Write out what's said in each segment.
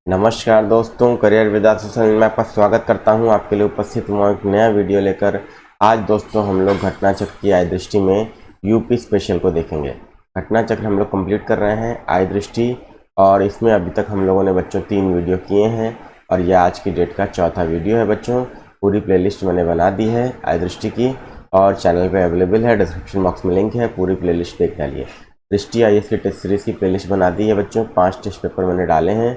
नमस्कार दोस्तों, career विदात social में आपका स्वागत करता हूं। आपके लिए उपस्थित हुआ एक नया वीडियो लेकर। आज दोस्तों हम लोग घटना चक्र की आय दृष्टि में यूपी स्पेशल को देखेंगे। घटना चक्र हम लोग कंप्लीट कर रहे हैं आय दृष्टि, और इसमें अभी तक हम लोगों ने बच्चों 3 वीडियो किए हैं और यह आज की डेट का चौथा वीडियो है। बच्चों पूरी प्लेलिस्ट मैंने बना दी है आय दृष्टि की और चैनल पर अवेलेबल है। डिस्क्रिप्शन बॉक्स में लिंक है, पूरी प्ले लिस्ट देख डालिए। दृष्टि IAS की टेस्ट सीरीज़ की प्लेलिस्ट बना दी है बच्चों। 5 टेस्ट पेपर मैंने डाले हैं,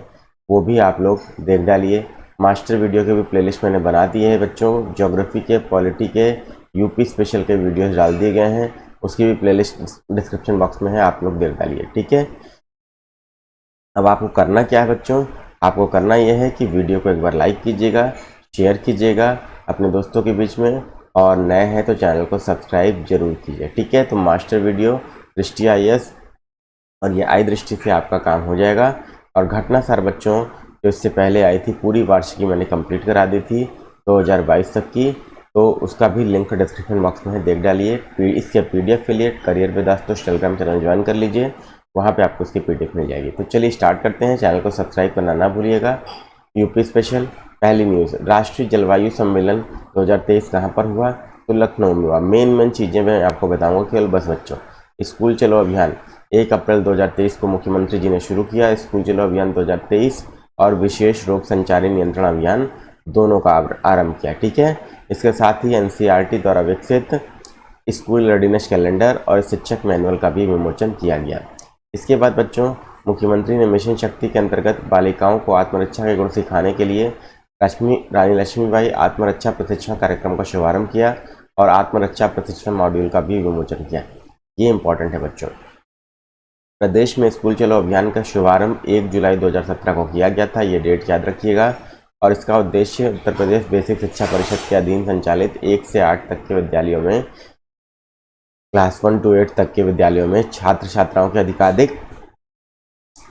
वो भी आप लोग देख डालिए। मास्टर वीडियो के भी प्लेलिस्ट मैंने बना दिए हैं बच्चों। ज्योग्राफी के, पॉलिटी के, यूपी स्पेशल के वीडियोस डाल दिए गए हैं, उसकी भी प्लेलिस्ट डिस्क्रिप्शन बॉक्स में है, आप लोग देख डालिए। ठीक है, अब आपको करना क्या है बच्चों, आपको करना यह है कि वीडियो को एक बार लाइक कीजिएगा, शेयर कीजिएगा अपने दोस्तों के बीच में, और नए हैं तो चैनल को सब्सक्राइब जरूर कीजिए। ठीक है, तो मास्टर वीडियो, दृष्टि IAS और ये आय दृष्टि से आपका काम हो जाएगा। और घटना सार बच्चों जो इससे पहले आई थी, पूरी वार्षिकी मैंने कंप्लीट करा दी थी 2022 तक की, तो उसका भी लिंक डिस्क्रिप्शन बॉक्स में है, देख डालिए। इसके PDF के लिए करियर विदास तो टेलीग्राम चैनल ज्वाइन कर लीजिए, वहाँ पे आपको उसकी PDF मिल जाएगी। तो चलिए स्टार्ट करते हैं, चैनल को सब्सक्राइब करना ना भूलिएगा। यूपी स्पेशल पहली न्यूज़, राष्ट्रीय जलवायु सम्मेलन 2023 कहाँ पर हुआ, तो लखनऊ में हुआ। मेन चीज़ें मैं आपको बताऊँगा केवल बस बच्चों। स्कूल चलो अभियान 1 अप्रैल 2023 को मुख्यमंत्री जी ने शुरू किया स्कूल चलो अभियान 2023, और विशेष रोग संचारी नियंत्रण अभियान दोनों का आरंभ किया। ठीक है, इसके साथ ही NCERT द्वारा विकसित स्कूल रेडीनेस कैलेंडर और शिक्षक मैनुअल का भी विमोचन किया गया। इसके बाद बच्चों मुख्यमंत्री ने मिशन शक्ति के अंतर्गत बालिकाओं को आत्मरक्षा के गुण सिखाने के लिए रानी लक्ष्मीबाई आत्मरक्षा प्रशिक्षण कार्यक्रम का शुभारंभ किया और आत्मरक्षा प्रशिक्षण मॉड्यूल का भी विमोचन किया। ये इंपॉर्टेंट है बच्चों। प्रदेश में स्कूल चलो अभियान का शुभारंभ 1 जुलाई 2017 को किया गया था, ये डेट याद रखिएगा। और इसका उद्देश्य उत्तर प्रदेश बेसिक शिक्षा परिषद के अधीन संचालित 1 से 8 तक के विद्यालयों में, क्लास 1 to 8 तक के विद्यालयों में छात्र छात्राओं के अधिकाधिक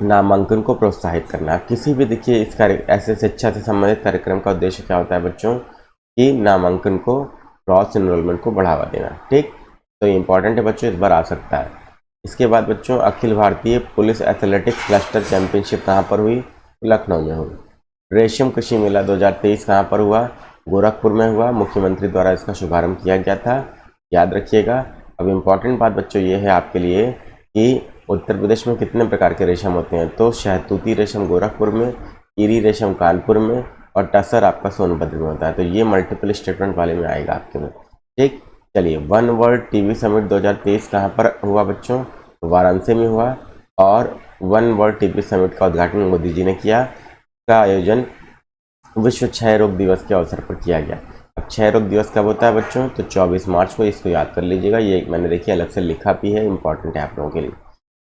नामांकन को प्रोत्साहित करना। किसी भी देखिए इस ऐसे शिक्षा से संबंधित कार्यक्रम का उद्देश्य क्या होता है बच्चों, कि नामांकन को, क्रॉस एनरोलमेंट को बढ़ावा देना। ठीक, तो ये इंपॉर्टेंट है बच्चों, इस बार आ सकता है। इसके बाद बच्चों Akhil Bharatiya police athletics cluster championship कहाँ पर हुई, लखनऊ में हुई। रेशम कृषि मेला 2023 कहाँ पर हुआ, गोरखपुर में हुआ। मुख्यमंत्री द्वारा इसका शुभारंभ किया गया था, याद रखिएगा। अब इम्पॉर्टेंट बात बच्चों ये है आपके लिए कि उत्तर प्रदेश में कितने प्रकार के रेशम होते हैं, तो शहतूती रेशम गोरखपुर में, कीरी रेशम कानपुर में, और टसर आपका सोनभद्र में होता है। तो ये मल्टीपल स्टेटमेंट वाले में आएगा आपके में। ठीक, चलिए वन वर्ल्ड टीवी समिट 2023 कहाँ पर हुआ बच्चों, तो वाराणसी में हुआ। और वन वर्ल्ड टीवी समिट का उद्घाटन मोदी जी ने किया। का आयोजन विश्व क्षय रोग दिवस के अवसर पर किया गया। अब क्षय रोग दिवस कब होता है बच्चों, तो 24 मार्च को, इसको याद कर लीजिएगा। ये मैंने देखिए अलग से लिखा भी है, इंपॉर्टेंट है आप लोगों के लिए।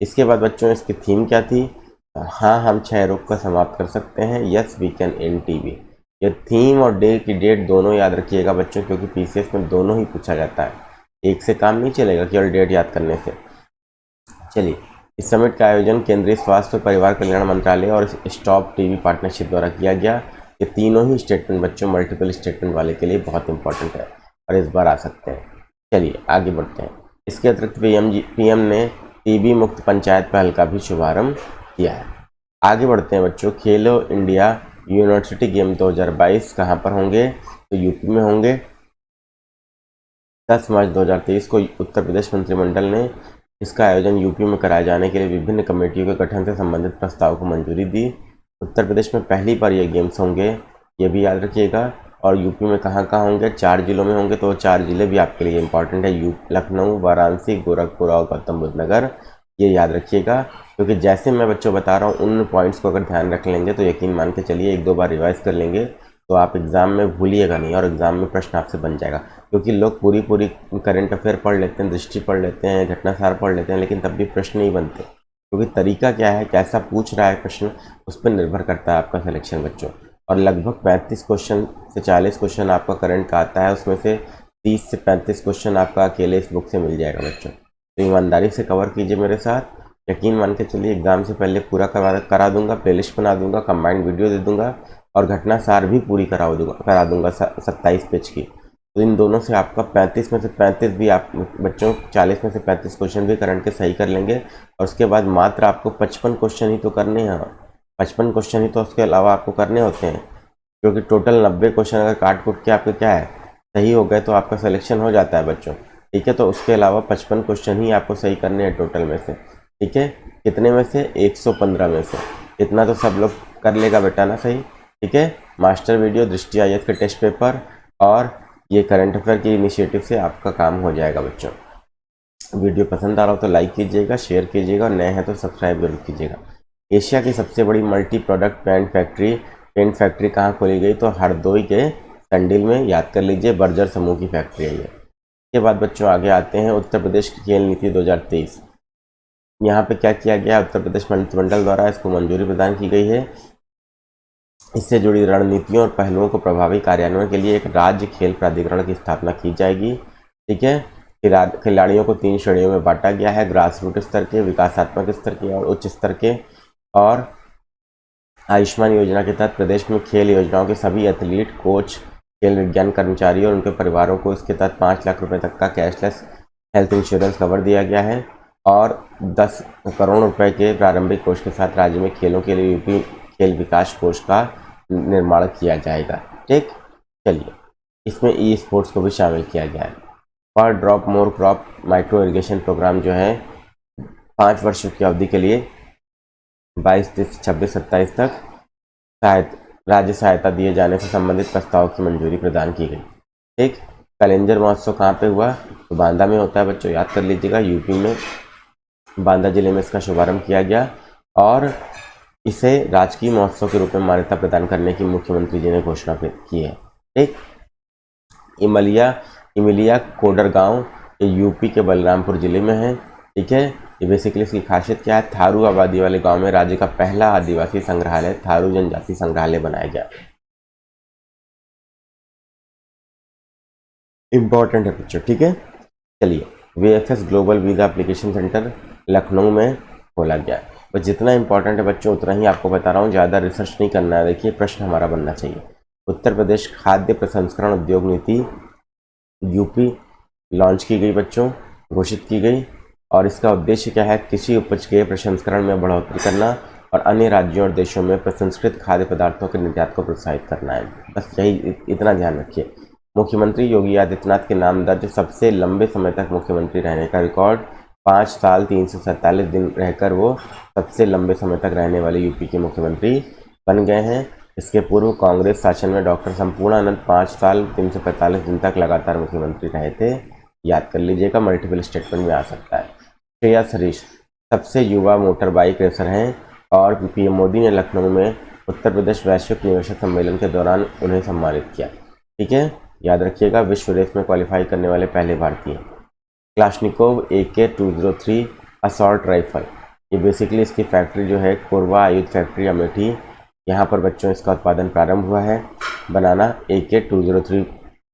इसके बाद बच्चों इसकी थीम क्या थी, हाँ हम क्षय रोग को समाप्त कर सकते हैं, yes we can end TB. ये थीम और डे की डेट दोनों याद रखिएगा बच्चों, क्योंकि PCS में दोनों ही पूछा जाता है, एक से काम नहीं चलेगा केवल डेट याद करने से। चलिए, इस समिट का आयोजन केंद्रीय स्वास्थ्य और परिवार कल्याण मंत्रालय और स्टॉप टीबी पार्टनरशिप द्वारा किया गया। ये तीनों ही स्टेटमेंट बच्चों मल्टीपल स्टेटमेंट वाले के लिए बहुत इंपॉर्टेंट है और इस बार आ सकते हैं। चलिए आगे बढ़ते हैं। इसके अतिरिक्त PM ने टीबी मुक्त पंचायत पहल का भी शुभारंभ किया है। आगे बढ़ते हैं बच्चों। खेलो इंडिया यूनिवर्सिटी गेम 2022 कहाँ पर होंगे, तो यूपी में होंगे। 10 मार्च 2023 को उत्तर प्रदेश मंत्रिमंडल ने इसका आयोजन यूपी में कराए जाने के लिए विभिन्न कमेटियों के गठन से संबंधित प्रस्ताव को मंजूरी दी। उत्तर प्रदेश में पहली बार ये गेम्स होंगे, ये भी याद रखिएगा। और यूपी में कहाँ कहाँ होंगे, 4 जिलों में होंगे, तो 4 जिले भी आपके लिए इंपॉर्टेंट है, लखनऊ, वाराणसी, गोरखपुर और गौतम बुद्ध नगर। ये याद रखिएगा, क्योंकि जैसे मैं बच्चों बता रहा हूँ उन पॉइंट्स को अगर ध्यान रख लेंगे तो यकीन मान के चलिए 1-2 बार रिवाइज कर लेंगे तो आप एग्ज़ाम में भूलिएगा नहीं, और एग्ज़ाम में प्रश्न आपसे बन जाएगा। क्योंकि लोग पूरी करंट अफेयर पढ़ लेते हैं, दृष्टि पढ़ लेते हैं, घटनासार पढ़ लेते हैं, लेकिन तब भी प्रश्न नहीं बनते, क्योंकि तरीका क्या है, कैसा पूछ रहा है प्रश्न, उस पर निर्भर करता है आपका सिलेक्शन बच्चों। और लगभग 35 क्वेश्चन से 40 क्वेश्चन आपका करंट का आता है, उसमें से 30 से 35 क्वेश्चन आपका अकेले इस बुक से मिल जाएगा बच्चों। तो ईमानदारी से कवर कीजिए मेरे साथ, यकीन मान के चलिए एग्ज़ाम से पहले पूरा करा दूंगा, प्लेलिस्ट बना दूंगा, कंबाइंड वीडियो दे दूंगा, और घटना सार भी पूरी करा दूंगा 27 पेज की। तो इन दोनों से आपका 35 में से 35 भी आप बच्चों 40 में से 35 क्वेश्चन भी करंट के सही कर लेंगे, और उसके बाद मात्र आपको 55 क्वेश्चन ही तो करने हैं। 55 क्वेश्चन ही तो उसके अलावा आपको करने होते हैं, क्योंकि टोटल 90 क्वेश्चन अगर काट कूट के आपके क्या है सही हो गए तो आपका सिलेक्शन हो जाता है बच्चों। ठीक है, तो उसके अलावा 55 क्वेश्चन ही आपको सही करने हैं टोटल में से। ठीक है, कितने में से? 115 में से। इतना तो सब लोग कर लेगा बेटा ना सही। ठीक है, मास्टर वीडियो, दृष्टि आईएएस के टेस्ट पेपर और ये करंट अफेयर की इनिशिएटिव से आपका काम हो जाएगा बच्चों। वीडियो पसंद आ रहा हो तो लाइक कीजिएगा, शेयर कीजिएगा और नए हैं तो सब्सक्राइब जरूर कीजिएगा। एशिया की सबसे बड़ी मल्टी प्रोडक्ट पेंट फैक्ट्री कहाँ खोली गई? तो हरदोई के संडिल में, याद कर लीजिए, बर्जर समूह की फैक्ट्री है ये। इसके बाद बच्चों आगे आते हैं उत्तर प्रदेश की खेल नीति 2023। यहाँ पे क्या किया गया? उत्तर प्रदेश मंत्रिमंडल द्वारा इसको मंजूरी प्रदान की गई है। इससे जुड़ी रणनीतियों और पहलुओं को प्रभावी कार्यान्वयन के लिए एक राज्य खेल प्राधिकरण की स्थापना की जाएगी। ठीक है, खिलाड़ियों को 3 श्रेणियों में बांटा गया है, ग्रास रूट स्तर के, विकासात्मक स्तर के और उच्च स्तर के। और आयुष्मान योजना के तहत प्रदेश में खेल योजनाओं के सभी एथलीट, कोच, खेल विज्ञान कर्मचारियों और उनके परिवारों को इसके तहत 5 लाख रुपए तक का कैशलेस हेल्थ इंश्योरेंस कवर दिया गया है और 10 करोड़ रुपए के प्रारंभिक कोष के साथ राज्य में खेलों के लिए यूपी खेल विकास कोष का निर्माण किया जाएगा। ठीक, चलिए, इसमें ई स्पोर्ट्स को भी शामिल किया गया है। पर drop more crop micro irrigation programme जो है 5 वर्षों की अवधि के लिए 22, 23, 26, 27 तक राज्य सहायता दिए जाने से संबंधित प्रस्ताव की मंजूरी प्रदान की गई। ठीक, कैलेंडर महोत्सव कहाँ पे हुआ? तो बांदा में होता है बच्चों, याद कर लीजिएगा, यूपी में बांदा जिले में इसका शुभारंभ किया गया और इसे राजकीय महोत्सव के रूप में मान्यता प्रदान करने की मुख्यमंत्री जी ने घोषणा की है। ठीक, इमिलिया कोडर गांव ये यूपी के बलरामपुर जिले में है। ठीक है, ये बेसिकली इसकी खासियत क्या है? थारू आबादी वाले गांव में राज्य का पहला आदिवासी संग्रहालय थारू जनजाति संग्रहालय बनाया गया। इंपॉर्टेंट है बच्चों। ठीक है, चलिए, VFS global visa application centre Lucknow में खोला गया। और जितना इंपॉर्टेंट है बच्चों उतना ही आपको बता रहा हूँ, ज़्यादा रिसर्च नहीं करना है। देखिए, प्रश्न हमारा बनना चाहिए। उत्तर प्रदेश खाद्य प्रसंस्करण उद्योग नीति यूपी लॉन्च की गई बच्चों, घोषित की गई और इसका उद्देश्य क्या है? कृषि उपज के प्रसंस्करण में बढ़ोतरी करना और अन्य राज्यों और देशों में प्रसंस्कृत खाद्य पदार्थों के निर्यात को प्रोत्साहित करना है। बस यही, इतना ध्यान रखिए। मुख्यमंत्री योगी आदित्यनाथ के नाम दर्ज सबसे लंबे समय तक मुख्यमंत्री रहने का रिकॉर्ड, 5 साल 347 दिन रहकर वो सबसे लंबे समय तक रहने वाले यूपी के मुख्यमंत्री बन गए हैं। इसके पूर्व कांग्रेस शासन में डॉक्टर संपूर्णानंद 5 साल 345 दिन तक लगातार मुख्यमंत्री रहे थे। याद कर लीजिएगा, मल्टीपल स्टेटमेंट में आ सकता है। श्रेया हरीश सबसे युवा मोटर बाइक रेसर हैं और पीएम मोदी ने लखनऊ में उत्तर प्रदेश वैश्विक निवेशक सम्मेलन के दौरान उन्हें सम्मानित किया। ठीक है, याद रखिएगा, विश्व रेस में क्वालिफाई करने वाले पहले भारतीय। क्लाशनिकोव AK-203 असॉल्ट राइफल, ये बेसिकली इसकी फैक्ट्री जो है कोरबा आयुध फैक्ट्री अमेठी, यहाँ पर बच्चों इसका उत्पादन प्रारंभ हुआ है बनाना AK-203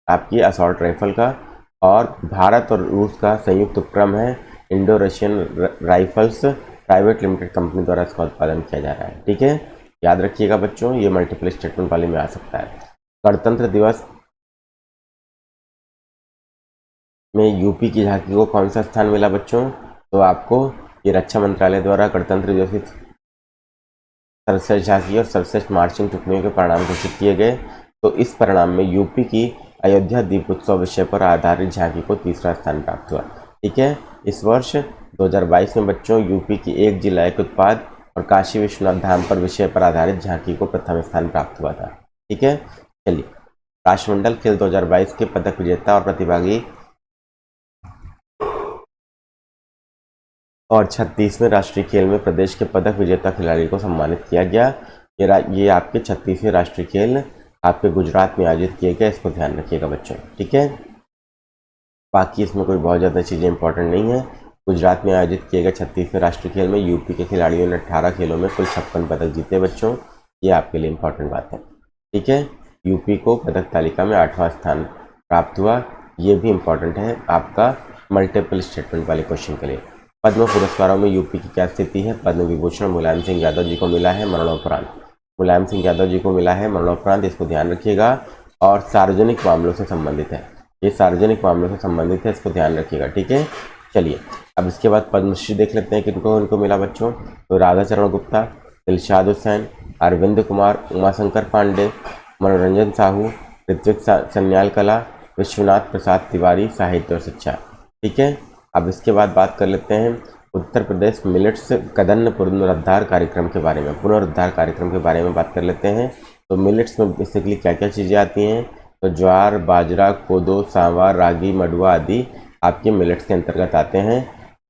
आपकी असॉल्ट राइफल का। और भारत और रूस का संयुक्त उपक्रम है Indo Russian rifles private limited company द्वारा इसका उत्पादन किया जा रहा है। ठीक है, याद रखिएगा बच्चों, ये मल्टीपल स्टेटमेंट वाले में आ सकता है। गणतंत्र दिवस में यूपी की झांकी को कौन सा स्थान मिला बच्चों? तो आपको ये रक्षा मंत्रालय द्वारा गणतंत्र दिवस की सर्वश्रेष्ठ झांकी और सर्वश्रेष्ठ मार्चिंग टुकड़ियों के परिणाम घोषित किए गए। तो इस परिणाम में यूपी की अयोध्या दीपोत्सव विषय पर आधारित झांकी को 3रा स्थान प्राप्त हुआ। ठीक है, इस वर्ष 2022 में बच्चों यूपी की एक जिला एक उत्पाद और काशी विश्वनाथ धाम पर विषय पर आधारित झांकी को प्रथम स्थान प्राप्त हुआ था। ठीक है, चलिए, राष्ट्रमंडल खेल 2022 के पदक विजेता और प्रतिभागी और 36वें राष्ट्रीय खेल में प्रदेश के पदक विजेता खिलाड़ी को सम्मानित किया गया। ये आपके 36वें राष्ट्रीय खेल आपके गुजरात में आयोजित किए गए, इसको ध्यान रखिएगा बच्चों। ठीक है, बाकी इसमें कोई बहुत ज़्यादा चीज़ें इंपॉर्टेंट नहीं है। गुजरात में आयोजित किए गए 36वें राष्ट्रीय खेल में यूपी के खिलाड़ियों ने 18 खेलों में कुल 56 पदक जीते बच्चों, ये आपके लिए इंपॉर्टेंट बात है। ठीक है, यूपी को पदक तालिका में 8वां स्थान प्राप्त हुआ, ये भी इंपॉर्टेंट है आपका मल्टीपल स्टेटमेंट वाले क्वेश्चन के लिए। पद्म पुरस्कारों में यूपी की क्या स्थिति है? पद्म विभूषण मुलायम सिंह यादव जी को मिला है मरणोपरांत, मुलायम सिंह यादव जी को मिला है मरणोपरांत, इसको ध्यान रखिएगा। और सार्वजनिक मामलों से संबंधित है, ये सार्वजनिक मामलों से संबंधित है, इसको ध्यान रखिएगा। ठीक है, चलिए, अब इसके बाद पद्मश्री देख लेते हैं किनको इनको मिला बच्चों। तो राधाचरण गुप्ता, दिलशाद हुसैन, अरविंद कुमार, उमाशंकर पांडे, मनोरंजन साहू, ऋत्विक सन्याल कला, विश्वनाथ प्रसाद तिवारी, साहित्य और शिक्षा। ठीक है, अब इसके बाद बात कर लेते हैं उत्तर प्रदेश मिलेट्स कदन्न पुनरुद्धार कार्यक्रम के बारे में। पुनरुद्धार कार्यक्रम के बारे में बात कर लेते हैं। तो मिलेट्स में बेसिकली क्या क्या चीज़ें आती हैं, तो ज्वार, बाजरा, कोदो, सांवा, रागी, मडुआ आदि आपके मिलेट्स के अंतर्गत आते हैं।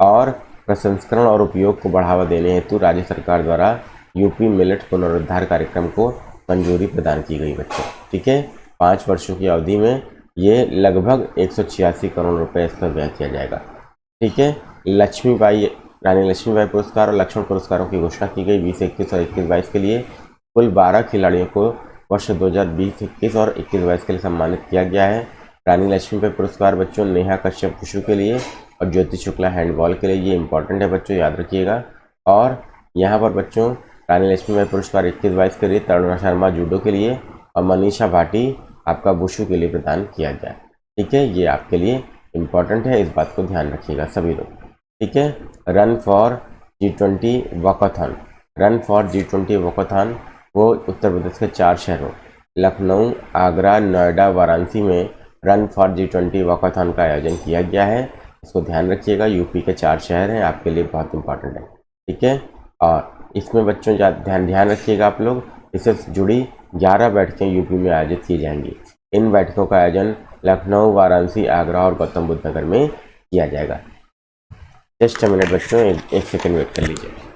और प्रसंस्करण और उपयोग को बढ़ावा देने हेतु राज्य सरकार द्वारा यूपी मिलेट पुनरुद्धार कार्यक्रम को मंजूरी प्रदान की गई बच्चों। ठीक है, 5 वर्षों की अवधि में ये लगभग 186 करोड़ रुपए इस पर व्यय किया जाएगा। ठीक है, रानी लक्ष्मीबाई पुरस्कार और लक्ष्मण पुरस्कारों की घोषणा की गई 2021 और 21-22 के लिए। कुल 12 खिलाड़ियों को वर्ष 2020-21 और 21-22 के लिए सम्मानित किया गया है। रानी लक्ष्मीबाई पुरस्कार बच्चों नेहा कश्यप वुशु के लिए और ज्योति शुक्ला हैंडबॉल के लिए। ये इंपॉर्टेंट है बच्चों, याद रखिएगा। और यहाँ पर बच्चों रानी लक्ष्मीबाई पुरस्कार 21-22 के लिए तरुणा शर्मा जूडो के लिए और मनीषा भाटी आपका वुशु के लिए प्रदान किया गया। ठीक है, ये आपके लिए इम्पॉर्टेंट है, इस बात को ध्यान रखिएगा सभी लोग। ठीक है, run for G20 walkathon. Run for G20 walkathon वो उत्तर प्रदेश के 4 शहरों लखनऊ, आगरा, नोएडा, वाराणसी में रन फॉर G20 वॉकाथॉन का आयोजन किया गया है। इसको ध्यान रखिएगा, यूपी के 4 शहर हैं, आपके लिए बहुत इंपॉर्टेंट है। ठीक है, और इसमें बच्चों ध्यान रखिएगा आप लोग, इससे जुड़ी 11 बैठकें यूपी में आयोजित की जाएंगी। इन बैठकों का आयोजन लखनऊ, वाराणसी, आगरा और गौतम बुद्ध नगर में किया जाएगा। जस्ट 1 मिनट बच्चों, एक सेकंड वेट कर लीजिए।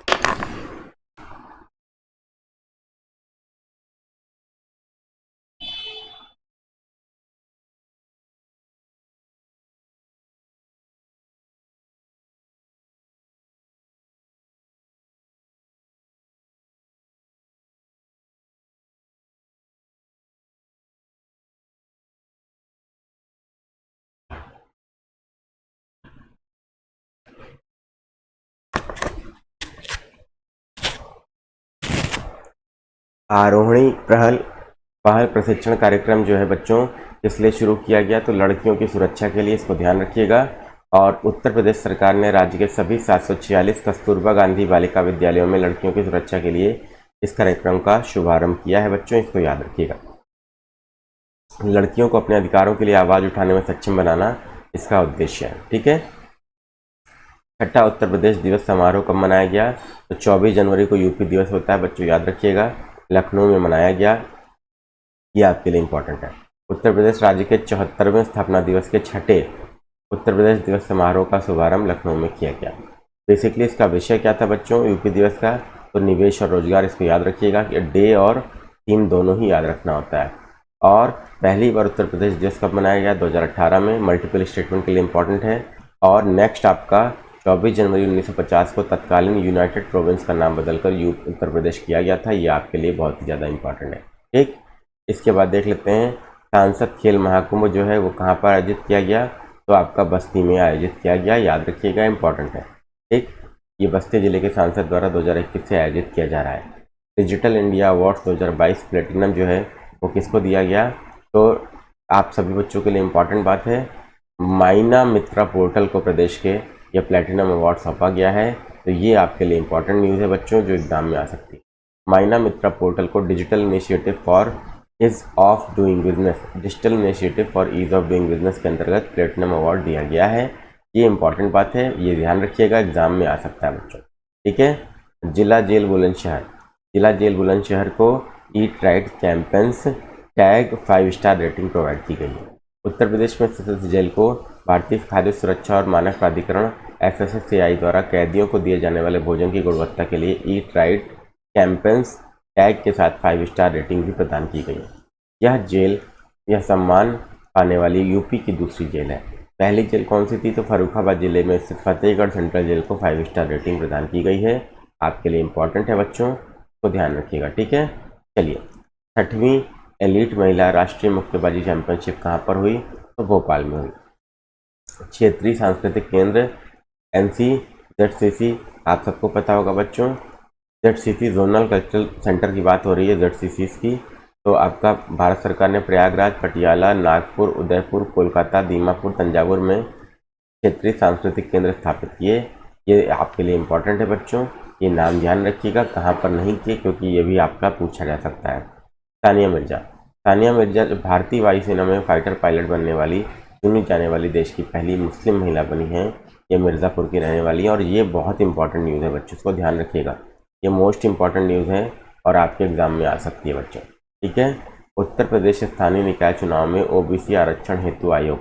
आरोहणी पहल प्रशिक्षण कार्यक्रम जो है बच्चों इसलिए शुरू किया गया, तो लड़कियों की सुरक्षा के लिए, इसको ध्यान रखिएगा। और उत्तर प्रदेश सरकार ने राज्य के सभी 746 कस्तूरबा गांधी बालिका विद्यालयों में लड़कियों की सुरक्षा के लिए इस कार्यक्रम का शुभारंभ किया है बच्चों, इसको याद रखिएगा। लड़कियों को अपने अधिकारों के लिए आवाज़ उठाने में सक्षम बनाना इसका उद्देश्य है। ठीक है, 6ठा उत्तर प्रदेश दिवस समारोह कब मनाया गया, तो 24 जनवरी को यूपी दिवस होता है बच्चों, याद रखिएगा, लखनऊ में मनाया गया। ये आपके लिए इंपॉर्टेंट है। उत्तर प्रदेश राज्य के 74वें स्थापना दिवस के 6ठे उत्तर प्रदेश दिवस समारोह का शुभारंभ लखनऊ में किया गया। बेसिकली इसका विषय क्या था बच्चों यूपी दिवस का, तो निवेश और रोजगार। इसको याद रखिएगा कि डे और थीम दोनों ही याद रखना होता है। और पहली बार उत्तर प्रदेश दिवस कब मनाया गया, 2018 में। मल्टीपल स्टेटमेंट के लिए इंपॉर्टेंट है। और नेक्स्ट आपका 24 जनवरी 1950 को तत्कालीन यूनाइटेड प्रोविंस का नाम बदलकर उत्तर प्रदेश किया गया था। ये आपके लिए बहुत ही ज़्यादा इंपॉर्टेंट है। ठीक, इसके बाद देख लेते हैं सांसद खेल महाकुंभ जो है वो कहाँ पर आयोजित किया गया, तो आपका बस्ती में आयोजित किया गया, याद रखिएगा, इंपॉर्टेंट है। ठीक, ये बस्ती जिले के सांसद द्वारा 2021 से आयोजित किया जा रहा है। डिजिटल इंडिया अवार्ड्स 2022 प्लेटिनम जो है वो किसको दिया गया, तो आप सभी बच्चों के लिए इंपॉर्टेंट बात है, माइना मित्रा पोर्टल को प्रदेश के यह प्लेटिनम अवार्ड सौंपा गया है। तो ये आपके लिए इंपॉर्टेंट न्यूज़ है बच्चों, जो एग्जाम में आ सकती है। माइना मित्रा पोर्टल को digital initiative for ease of doing business के अंतर्गत प्लेटिनम अवार्ड दिया गया है। ये इंपॉर्टेंट बात है, ये ध्यान रखिएगा, एग्जाम में आ सकता है बच्चों। ठीक है, जिला जेल बुलंदशहर को eat right campaigns tag 5 star rating provide की गई है। उत्तर प्रदेश में स्थित जेल को भारतीय खाद्य सुरक्षा और मानक प्राधिकरण FSSAI द्वारा कैदियों को दिए जाने वाले भोजन की गुणवत्ता के लिए ईट राइट कैंपेन्स टैग के साथ 5 स्टार रेटिंग भी प्रदान की गई है। यह सम्मान पाने वाली यूपी की दूसरी जेल है। पहली जेल कौन सी थी, तो फर्रुखाबाद जिले में स्थित फतेहगढ़ सेंट्रल जेल को 5 स्टार रेटिंग प्रदान की गई है। आपके लिए इंपॉर्टेंट है बच्चों, तो ध्यान रखिएगा। ठीक है, चलिए 6वीं एलीट महिला राष्ट्रीय मुक्केबाजी चैंपियनशिप कहाँ पर हुई, तो भोपाल में हुई। क्षेत्रीय सांस्कृतिक केंद्र NCZCC, आप सबको पता होगा बच्चों, ZCC जोनल कल्चरल सेंटर की बात हो रही है, ZCCs की। तो आपका भारत सरकार ने प्रयागराज, पटियाला, नागपुर, उदयपुर, कोलकाता, दीमापुर, तंजावुर में क्षेत्रीय सांस्कृतिक केंद्र स्थापित किए। ये आपके लिए इंपॉर्टेंट है बच्चों। ये नाम ध्यान रखिएगा, कहाँ पर नहीं किए, क्योंकि ये भी आपका पूछा जा सकता है। सानिया मिर्जा। सानिया मिर्जा जो भारतीय वायुसेना में फाइटर पायलट बनने वाली चुनी जाने वाली देश की पहली मुस्लिम महिला बनी हैं। ये मिर्ज़ापुर की रहने वाली है और ये बहुत इंपॉर्टेंट न्यूज़ है बच्चों, इसको ध्यान रखिएगा। ये मोस्ट इंपॉर्टेंट न्यूज़ है और आपके एग्जाम में आ सकती है बच्चों, ठीक है। उत्तर प्रदेश स्थानीय निकाय चुनाव में ओबीसी आरक्षण हेतु आयोग,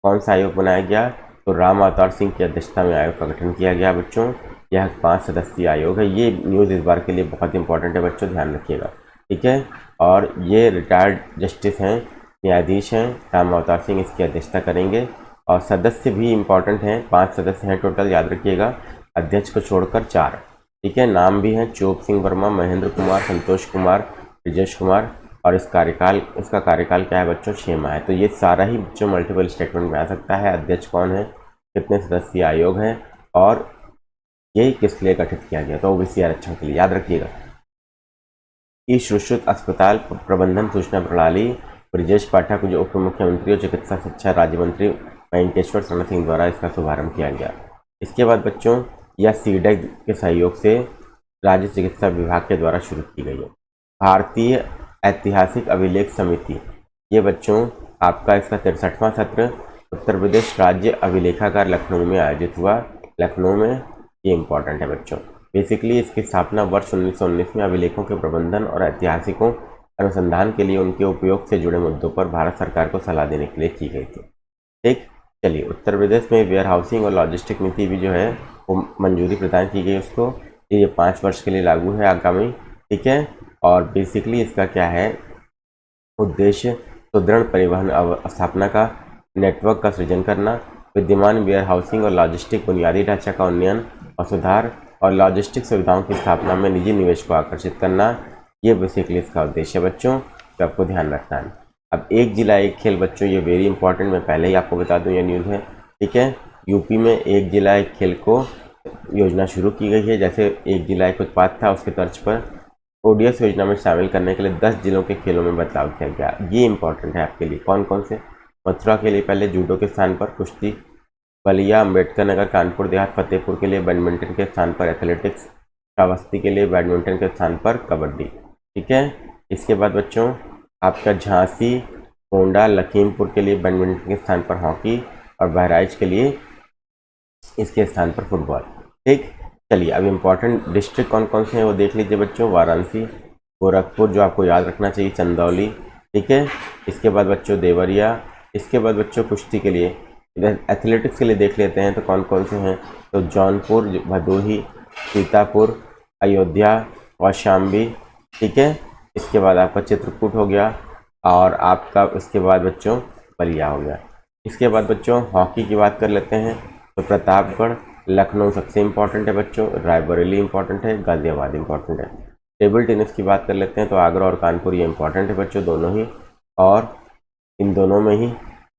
कौन सा आयोग बनाया गया? तो राम अवतार सिंह की अध्यक्षता में आयोग का गठन किया गया बच्चों। यह 5 सदस्यीय आयोग है। ये न्यूज़ इस बार के लिए बहुत इंपॉर्टेंट है बच्चों, ध्यान रखिएगा, ठीक है। और ये रिटायर्ड जस्टिस हैं, न्यायाधीश हैं, राम अवतार सिंह इसकी अध्यक्षता करेंगे। और सदस्य भी इम्पॉर्टेंट हैं, 5 सदस्य हैं टोटल, याद रखिएगा, अध्यक्ष को छोड़कर 4, ठीक है। नाम भी हैं चोप सिंह वर्मा, महेंद्र कुमार, संतोष कुमार, ब्रिजेश कुमार। और इसका कार्यकाल क्या है बच्चों? 6 माह है। तो ये सारा ही बच्चों मल्टीपल स्टेटमेंट में आ सकता है। अध्यक्ष कौन है, कितने सदस्यीय आयोग है और ये किस लिए गठित किया गया? तो ओबीसी आरक्षण के लिए, याद रखिएगा। ई सुश्रुत अस्पताल प्रबंधन सूचना प्रणाली, ब्रजेश पाठक जो उप मुख्यमंत्री और चिकित्सा शिक्षा राज्य मंत्री वेंकटेश्वर शरण सिंह द्वारा इसका शुभारंभ किया गया। इसके बाद बच्चों यह सीडेक के सहयोग से राज्य चिकित्सा विभाग के द्वारा शुरू की गई है। भारतीय ऐतिहासिक अभिलेख समिति, ये बच्चों आपका इसका 63वां सत्र उत्तर प्रदेश राज्य अभिलेखागार लखनऊ में आयोजित हुआ। लखनऊ में, ये इंपॉर्टेंट है बच्चों। बेसिकली इसकी स्थापना वर्ष 1919 में अभिलेखों के प्रबंधन और ऐतिहासिकों अनुसंधान के लिए उनके उपयोग से जुड़े मुद्दों पर भारत सरकार को सलाह देने के लिए की गई थी, ठीक। चलिए, उत्तर प्रदेश में वेयर हाउसिंग और लॉजिस्टिक नीति भी जो है वो मंजूरी प्रदान की गई उसको। ये 5 वर्ष के लिए लागू है आगामी, ठीक है। और बेसिकली इसका क्या है उद्देश्य? सुदृढ़ परिवहन स्थापना का, नेटवर्क का सृजन करना, विद्यमान वेयर हाउसिंग और लॉजिस्टिक बुनियादी ढांचा का उन्नयन और सुधार और लॉजिस्टिक सुविधाओं की स्थापना में निजी निवेश को आकर्षित करना। ये बेसिकली इसका उद्देश्य है बच्चों, तो आपको ध्यान रखना है। अब एक जिला एक खेल बच्चों, ये वेरी इंपॉर्टेंट, मैं पहले ही आपको बता दूं ये न्यूज़ है, ठीक है। यूपी में एक जिला एक खेल को योजना शुरू की गई है। जैसे एक जिला एक उत्पाद था, उसके तर्ज पर ओडीएस योजना में शामिल करने के लिए 10 जिलों के खेलों में बदलाव किया गया। ये इंपॉर्टेंट है आपके लिए। कौन कौन से? मथुरा के लिए पहले जूडो के स्थान पर कुश्ती, बलिया, अम्बेडकर नगर, कानपुर देहात, फतेहपुर के लिए बैडमिंटन के स्थान पर एथलेटिक्स, श्रावस्ती के लिए बैडमिंटन के स्थान पर कबड्डी, ठीक है। इसके बाद बच्चों आपका झांसी, गोंडा, लखीमपुर के लिए बैडमिंटन के स्थान पर हॉकी और बहराइच के लिए इसके स्थान पर फुटबॉल, ठीक। चलिए, अब इम्पॉर्टेंट डिस्ट्रिक्ट कौन कौन से हैं वो देख लीजिए बच्चों। वाराणसी, गोरखपुर जो आपको याद रखना चाहिए, चंदौली, ठीक है। इसके बाद बच्चों देवरिया। इसके बाद बच्चों कुश्ती के लिए, इधर एथलेटिक्स के लिए देख लेते हैं तो कौन कौन से हैं। तो जौनपुर, भदोही, सीतापुर, अयोध्या और शामली, ठीक है। इसके बाद आपका चित्रकूट हो गया और आपका इसके बाद बच्चों बलिया हो गया। इसके बाद बच्चों हॉकी की बात कर लेते हैं तो प्रतापगढ़, लखनऊ सबसे इम्पॉर्टेंट है बच्चों, रायबरेली इम्पॉर्टेंट है, गाजियाबाद इम्पॉर्टेंट है। टेबल टेनिस की बात कर लेते हैं तो आगरा और कानपुर ये इम्पॉर्टेंट है बच्चों दोनों ही। और इन दोनों में ही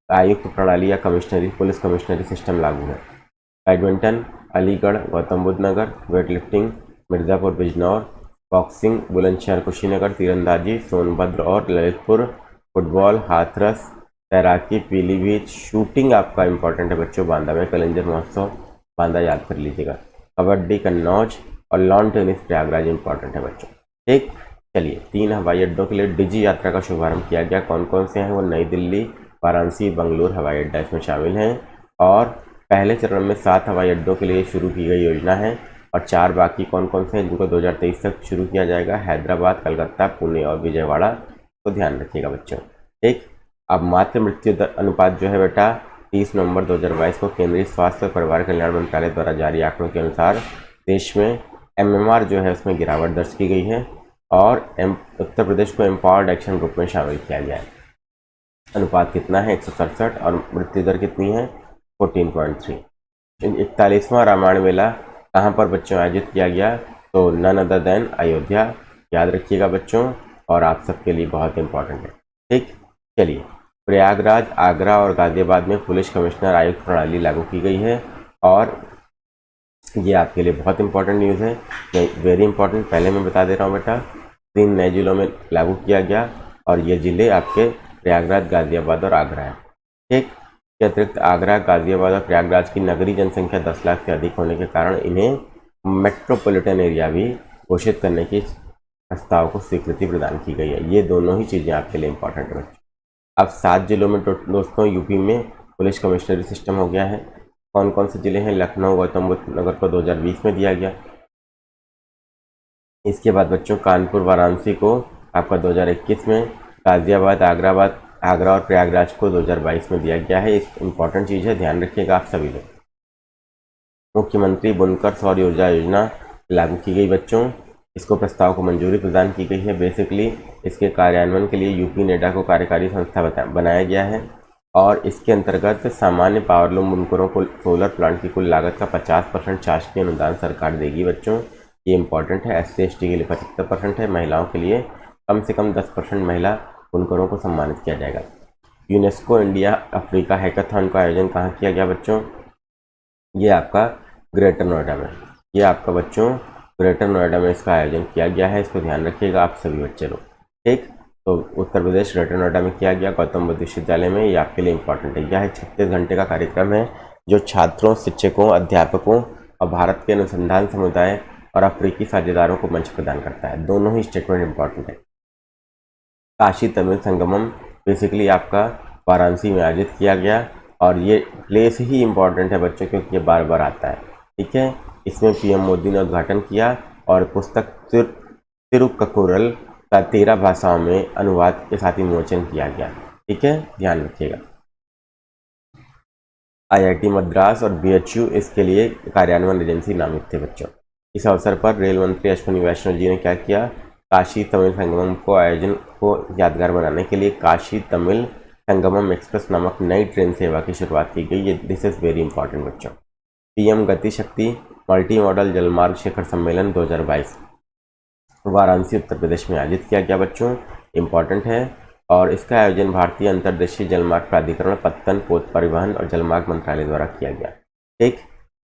आयुक्त प्रणाली या कमिश्नरी, पुलिस कमिश्नरी सिस्टम लागू है। Badminton Aligarh, Gautam Buddh Nagar, weight lifting Mirzapur Bijnor, boxing Bulandshahr Kushinagar, तीरंदाजी सोनभद्र और ललितपुर, फुटबॉल हाथरस, तैराकी पीलीभीत, शूटिंग आपका इंपॉर्टेंट है बच्चों बांदा में, कलिंजर महोत्सव बांदा याद कर लीजिएगा, कबड्डी कन्नौज और लॉन टेनिस प्रयागराज इंपॉर्टेंट है बच्चों, ठीक। चलिए, 3 हवाई अड्डों के लिए डिजी यात्रा का शुभारंभ किया गया। कौन कौन से हैं वो? नई दिल्ली, वाराणसी, बंगलुरु हवाई अड्डा इसमें शामिल हैं। और पहले चरण में 7 हवाई अड्डों के लिए शुरू की गई योजना है और 4 बाकी कौन कौन से हैं जिनको 2023 तक शुरू किया जाएगा? हैदराबाद, कलकत्ता, पुणे और विजयवाड़ा। तो ध्यान रखिएगा बच्चों, ठीक। अब मातृ मृत्यु दर अनुपात जो है बेटा 30 नवंबर 2022 को केंद्रीय स्वास्थ्य और परिवार कल्याण मंत्रालय द्वारा जारी आंकड़ों के अनुसार देश में एमएमआर जो है उसमें गिरावट दर्ज की गई है और उत्तर प्रदेश को एम्पावर्ड एक्शन ग्रुप में शामिल किया गया है। अनुपात कितना है? 167 और मृत्यु दर कितनी है? 14.3। 41वां रामायण मेला कहाँ पर बच्चों आयोजित किया गया? तो नन अदर देन अयोध्या, याद रखिएगा बच्चों और आप सबके लिए बहुत इंपॉर्टेंट है, ठीक। चलिए, प्रयागराज, आगरा और गाजियाबाद में पुलिस कमिश्नर आयुक्त प्रणाली लागू की गई है और ये आपके लिए बहुत इंपॉर्टेंट न्यूज़ है, वेरी इंपॉर्टेंट। पहले मैं बता दे रहा हूँ बेटा, 3 नए जिलों में लागू किया गया और ये ज़िले आपके प्रयागराज, गाजियाबाद और आगरा है, ठीक। के अतिरिक्त आगरा, गाजियाबाद और प्रयागराज की नगरीय जनसंख्या 10 लाख से अधिक होने के कारण इन्हें मेट्रोपॉलिटन एरिया भी घोषित करने की प्रस्ताव को स्वीकृति प्रदान की गई है। ये दोनों ही चीज़ें आपके लिए इंपॉर्टेंट है। अब 7 जिलों में दोस्तों यूपी में पुलिस कमिश्नरी सिस्टम हो गया है। कौन कौन से जिले हैं? लखनऊ, गौतम बुद्ध नगर को 2020 में दिया गया। इसके बाद बच्चों कानपुर, वाराणसी को आपका 2021 में, गाजियाबाद, आगरा और प्रयागराज को 2022 में दिया गया है। एक इंपॉर्टेंट चीज़ है, ध्यान रखिएगा आप सभी लोग। मुख्यमंत्री बुनकर सौर ऊर्जा योजना लागू की गई बच्चों। इसको प्रस्ताव को मंजूरी प्रदान की गई है। बेसिकली इसके कार्यान्वयन के लिए यूपी नेडा को कार्यकारी संस्था बनाया गया है और इसके अंतर्गत सामान्य पावरलूम बुनकरों को सोलर प्लांट की कुल लागत का 50% शासकीय अनुदान सरकार देगी बच्चों। ये इंपॉर्टेंट है। SC/ST के लिए 75% है। महिलाओं के लिए कम से कम 10% महिला बुनकरों को सम्मानित किया जाएगा। यूनेस्को इंडिया अफ्रीका हैकाथॉन का आयोजन कहाँ किया गया बच्चों? ये आपका ग्रेटर नोएडा में। ये आपका बच्चों ग्रेटर नोएडा में इसका आयोजन किया गया है। इसको ध्यान रखिएगा आप सभी बच्चे लोग, ठीक। तो उत्तर प्रदेश ग्रेटर नोएडा में किया गया, गौतम बुद्ध विश्वविद्यालय में। ये आपके लिए इंपॉर्टेंट है। यह 36 घंटे का कार्यक्रम है जो छात्रों, शिक्षकों, अध्यापकों और भारत के अनुसंधान समुदाय और अफ्रीकी साझेदारों को मंच प्रदान करता है। दोनों ही स्टेटमेंट इंपॉर्टेंट है। काशी तमिल संगमम बेसिकली आपका वाराणसी में आयोजित किया गया और ये प्लेस ही इंपॉर्टेंट है बच्चों क्योंकि ये बार बार आता है, ठीक है। इसमें PM मोदी ने उद्घाटन किया और पुस्तक तिरुक्कुरल का 13 भाषाओं में अनुवाद के साथ विमोचन किया गया, ठीक है, ध्यान रखिएगा। IIT मद्रास और BHU इसके लिए कार्यान्वयन एजेंसी नामित थे बच्चों। इस अवसर पर रेल मंत्री अश्विनी वैष्णव जी ने क्या किया? काशी तमिल संगमम को आयोजन को यादगार बनाने के लिए काशी तमिल संगमम एक्सप्रेस नामक नई ट्रेन सेवा की शुरुआत की गई। ये दिस इज़ वेरी इंपॉर्टेंट बच्चों। PM गति शक्ति मल्टी मॉडल जलमार्ग शिखर सम्मेलन 2022 वाराणसी उत्तर प्रदेश में आयोजित किया गया बच्चों, इंपॉर्टेंट है। और इसका आयोजन भारतीय अंतर्देशीय जलमार्ग प्राधिकरण, पत्तन, पोत परिवहन और जलमार्ग मंत्रालय द्वारा किया गया, ठीक।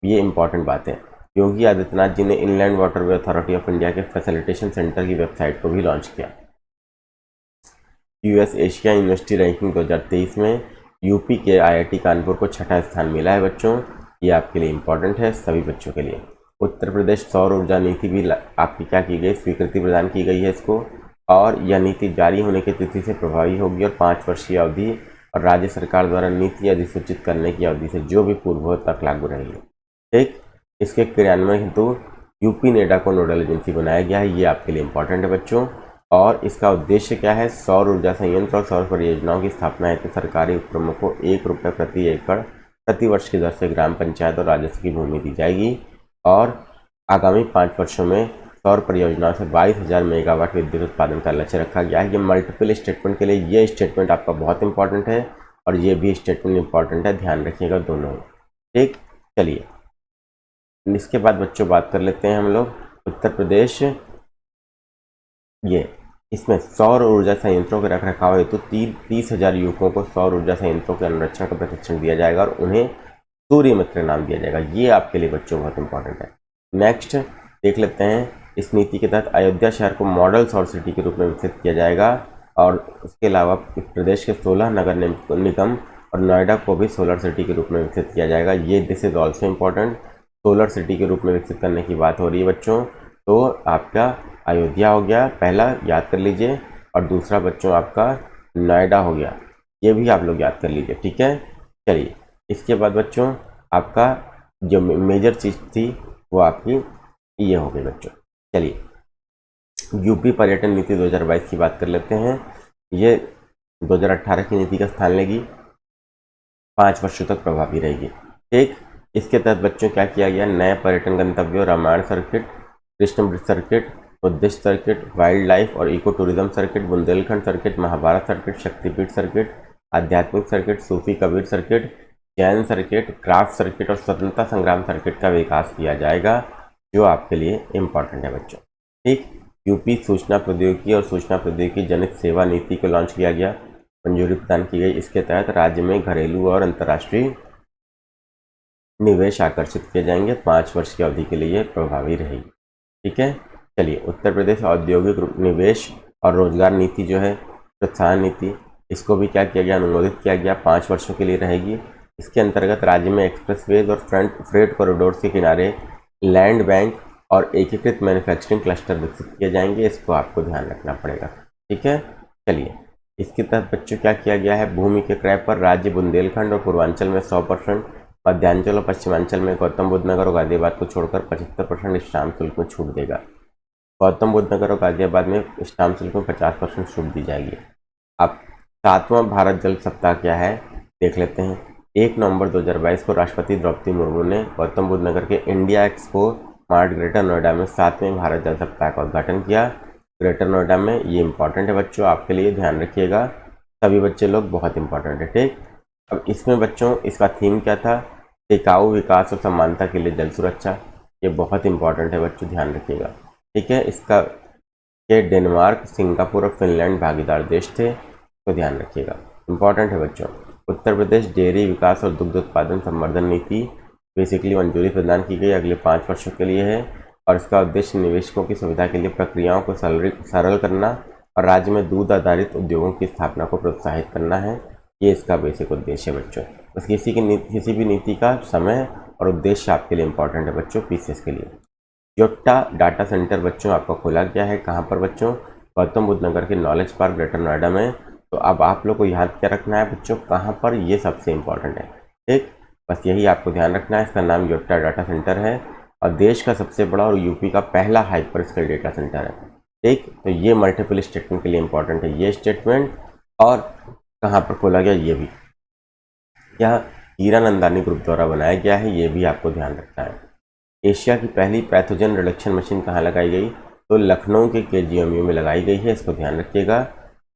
ये इंपॉर्टेंट बात है। योगी आदित्यनाथ जी ने inland waterway authority of India के फैसिलिटेशन सेंटर की वेबसाइट को भी लॉन्च किया। US एशिया यूनिवर्सिटी रैंकिंग 2023 में यूपी के IIT कानपुर को 6ठा स्थान मिला है बच्चों। ये आपके लिए इंपॉर्टेंट है सभी बच्चों के लिए। उत्तर प्रदेश सौर ऊर्जा नीति भी आपकी क्या की गई? स्वीकृति प्रदान की गई है इसको, और यह नीति जारी होने की तिथि से प्रभावी होगी और 5 वर्षीय अवधि और राज्य सरकार द्वारा नीति अधिसूचित करने की अवधि से जो भी पूर्व हो तक लागू रहेगी, ठीक। इसके क्रियान्वयन हेतु यूपी नेडा को नोडल एजेंसी बनाया गया है। ये आपके लिए इंपॉर्टेंट है बच्चों। और इसका उद्देश्य क्या है? सौर ऊर्जा संयंत्र और सौर परियोजनाओं की स्थापना हेतु सरकारी उपक्रमों को 1 रुपये प्रति एकड़ प्रति वर्ष की दर से ग्राम पंचायत और राजस्व की भूमि दी जाएगी और आगामी 5 वर्षों में सौर परियोजनाओं से 22,000 मेगावाट विद्युत उत्पादन का लक्ष्य रखा गया है। ये मल्टीपल स्टेटमेंट के लिए ये स्टेटमेंट आपका बहुत इंपॉर्टेंट है और ये भी स्टेटमेंट इंपॉर्टेंट है, ध्यान रखिएगा दोनों, ठीक। चलिए इसके बाद बच्चों बात कर लेते हैं हम लोग उत्तर प्रदेश। ये इसमें सौर ऊर्जा संयंत्रों के रखरखाव हेतु 30,000 युवकों को सौर ऊर्जा संयंत्रों के अनुरक्षण का प्रशिक्षण दिया जाएगा और उन्हें सूर्य मित्र नाम दिया जाएगा। ये आपके लिए बच्चों बहुत इंपॉर्टेंट है। नेक्स्ट देख लेते हैं, इस नीति के तहत अयोध्या शहर को मॉडल सौर सिटी के रूप में विकसित किया जाएगा और उसके अलावा प्रदेश के 16 नगर निगम और नोएडा को भी सोलर सिटी के रूप में विकसित किया जाएगा। ये this is also important. Solar city के रूप में विकसित करने की बात हो रही है बच्चों, तो आपका अयोध्या हो गया पहला, याद कर लीजिए, और दूसरा बच्चों आपका नोएडा हो गया, ये भी आप लोग याद कर लीजिए, ठीक है। चलिए इसके बाद बच्चों आपका जो मेजर चीज़ थी वो आपकी ये हो गई बच्चों। चलिए यूपी पर्यटन नीति 2022 की बात कर लेते हैं। ये 2018 की नीति का स्थान लेगी, 5 वर्षों तक प्रभावी रहेगी, ठीक। इसके तहत बच्चों क्या किया गया? नए पर्यटन गंतव्यों Ramayan circuit, Krishna Braj circuit, Buddhist circuit, wild life और eco tourism circuit, Bundelkhand circuit, Mahabharat circuit, Shaktipeeth circuit, आध्यात्मिक circuit, Sufi Kabir circuit, Jain circuit, craft circuit और स्वतंत्रता संग्राम सर्किट का विकास किया जाएगा, जो आपके लिए इम्पॉर्टेंट है बच्चों, ठीक। यूपी सूचना प्रौद्योगिकी और सूचना प्रौद्योगिकी जनित सेवा नीति को लॉन्च किया गया, मंजूरी प्रदान की गई। इसके तहत राज्य में घरेलू और अंतर्राष्ट्रीय निवेश आकर्षित किए जाएंगे, 5 वर्ष की अवधि के लिए प्रभावी रहेगी, ठीक है। चलिए उत्तर प्रदेश औद्योगिक निवेश और रोजगार नीति जो है, प्रोत्साहन नीति, इसको भी क्या किया गया? अनुमोदित किया गया, 5 वर्षों के लिए रहेगी। इसके अंतर्गत राज्य में एक्सप्रेसवेज और फ्रेट कॉरिडोर के किनारे लैंड बैंक और एकीकृत मैन्युफैक्चरिंग क्लस्टर विकसित किए जाएंगे। इसको आपको ध्यान रखना पड़ेगा, ठीक है। चलिए, इसके तहत बच्चों क्या किया गया है, भूमि के क्रय पर राज्य बुंदेलखंड और पूर्वांचल में 100%, मध्यांचल और पश्चिमांचल में गौतम बुद्ध नगर और गाजियाबाद को छोड़कर 75% स्टाम्प शुल्क में छूट देगा। गौतम बुद्ध नगर और गाजियाबाद में स्टाम्प शुल्क में 50% छूट दी जाएगी। अब 7वां भारत जल सप्ताह क्या है देख लेते हैं। 1 नवंबर 2022 को राष्ट्रपति द्रौपदी मुर्मू ने गौतम बुद्ध नगर के India expo mart greater Noida में 7वें भारत जल सप्ताह का उद्घाटन किया। ग्रेटर नोएडा में, ये इंपॉर्टेंट है बच्चों आपके लिए, ध्यान रखिएगा सभी बच्चे लोग, बहुत इंपॉर्टेंट है, ठीक। अब इसमें बच्चों इसका थीम क्या था, टिकाऊ विकास और समानता के लिए जल सुरक्षा। ये बहुत इंपॉर्टेंट है बच्चों, ध्यान रखिएगा, ठीक है। इसका के डेनमार्क, सिंगापुर और फिनलैंड भागीदार देश थे, तो ध्यान रखिएगा, इंपॉर्टेंट है बच्चों। उत्तर प्रदेश डेयरी विकास और दुग्ध उत्पादन संवर्धन नीति बेसिकली मंजूरी प्रदान की गई, अगले 5 वर्षों के लिए है और इसका उद्देश्य निवेशकों की सुविधा के लिए प्रक्रियाओं को सरल करना और राज्य में दूध आधारित उद्योगों की स्थापना को प्रोत्साहित करना है। ये इसका बेसिक उद्देश्य है बच्चों। बस किसी भी नीति का समय और उद्देश्य आपके लिए इंपॉर्टेंट है बच्चों, पीसीएस के लिए। योट्टा डाटा सेंटर बच्चों आपका खोला गया है, कहाँ पर बच्चों, गौतम बुद्ध नगर के नॉलेज पार्क ग्रेटर नोएडा में। तो अब आप लोग को याद क्या रखना है बच्चों, कहाँ पर, ये सबसे इंपॉर्टेंट है, ठीक। बस यही आपको ध्यान रखना है। इसका नाम योट्टा डाटा सेंटर है और देश का सबसे बड़ा और यूपी का पहला हाइपर स्केल डेटा सेंटर है, ठीक। तो ये मल्टीपल स्टेटमेंट के लिए इंपॉर्टेंट है ये स्टेटमेंट, और कहाँ पर खोला गया ये भी, यह हीरानंदानी ग्रुप द्वारा बनाया गया है, ये भी आपको ध्यान रखना है। एशिया की पहली पैथोजन रिडक्शन मशीन कहाँ लगाई गई, तो लखनऊ के केजीएमयू में लगाई गई है, इसको ध्यान रखिएगा।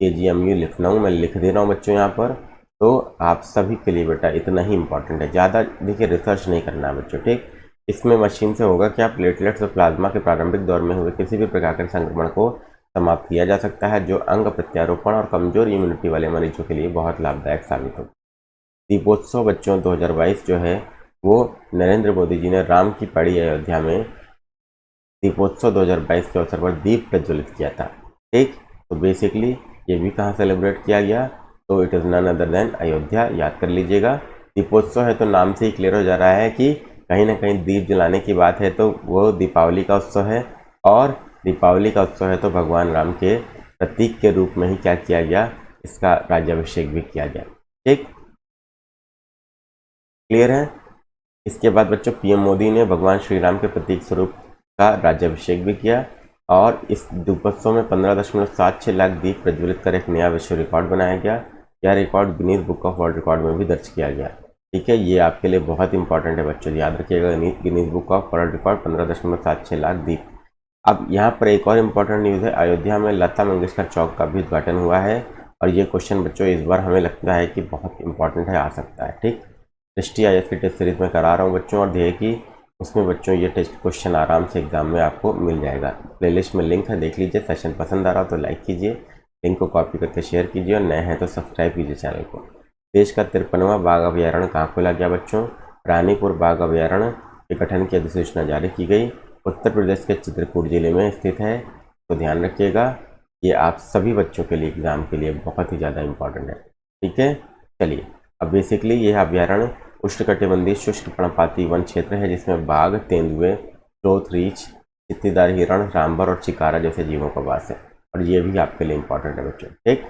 केजीएमयू लखनऊ, मैं लिख दे रहा हूँ बच्चों यहाँ पर, तो आप सभी के लिए बेटा इतना ही इंपॉर्टेंट है, ज़्यादा देखिए रिसर्च नहीं करना है बच्चों, ठीक। इसमें मशीन से होगा क्या, प्लेटलेट्स और प्लाज्मा के प्रारंभिक दौर में हुए किसी भी प्रकार के संक्रमण को समाप्त किया जा सकता है, जो अंग प्रत्यारोपण और कमजोर इम्यूनिटी वाले मरीजों के लिए बहुत लाभदायक साबित हो। दीपोत्सव बच्चों 2022 जो है वो नरेंद्र मोदी जी ने राम की पड़ी अयोध्या में दीपोत्सव 2022 के अवसर पर दीप प्रज्वलित किया था, ठीक। तो बेसिकली ये भी कहाँ सेलिब्रेट किया गया, तो it is none other than Ayodhya, याद कर लीजिएगा। दीपोत्सव है तो नाम से ही क्लियर हो जा रहा है कि कहीं ना कहीं दीप जलाने की बात है, तो वो दीपावली का उत्सव है, और दीपावली का उत्सव है तो भगवान राम के प्रतीक के रूप में ही क्या किया गया, इसका राज्याभिषेक भी किया गया, ठीक, क्लियर है। इसके बाद बच्चों पीएम मोदी ने भगवान श्री राम के प्रतीक स्वरूप का राज्याभिषेक भी किया, और इस दीपोत्सव में 15.76 लाख दीप प्रज्वलित कर एक नया विश्व रिकॉर्ड बनाया गया। यह record Guinness book of world record में भी दर्ज किया गया, ठीक है। ये आपके लिए बहुत इंपॉर्टेंट है बच्चों, याद रखिएगा, Guinness book of world record 15.76 lakh दीप। अब यहाँ पर एक और इम्पॉर्टेंट न्यूज़ है, अयोध्या में लता मंगेशकर चौक का भी उद्घाटन हुआ है, और ये क्वेश्चन बच्चों इस बार हमें लगता है कि बहुत इंपॉर्टेंट है, आ सकता है, ठीक। दृष्टि आईएएस की टेस्ट सीरीज में करा रहा हूँ बच्चों, और ध्येय की उसमें बच्चों ये टेस्ट क्वेश्चन आराम से एग्जाम में आपको मिल जाएगा। प्लेलिस्ट में लिंक है, देख लीजिए। सेशन पसंद आ रहा हो तो लाइक कीजिए, लिंक को कॉपी करके शेयर कीजिए, और नए हैं तो सब्सक्राइब कीजिए चैनल को। देश का 53वां बाघ अभ्यारण्य कहाँ खोला गया बच्चों, रानीपुर बाघ अभ्यारण्य के गठन की अधिसूचना जारी की गई, उत्तर प्रदेश के चित्रकूट जिले में स्थित है, तो ध्यान रखिएगा। ये आप सभी बच्चों के लिए एग्जाम के लिए बहुत ही ज़्यादा इंपॉर्टेंट है, ठीक है। चलिए, अब बेसिकली यह अभ्यारण्य उष्णकटिबंधीय शुष्क पर्णपाती वन क्षेत्र है, जिसमें बाघ, तेंदुए, स्लोथ रीछ, चित्तीदार हिरण, रामबर और चिकारा जैसे जीवों का वास है, और ये भी आपके लिए इंपॉर्टेंट है बच्चों, ठीक।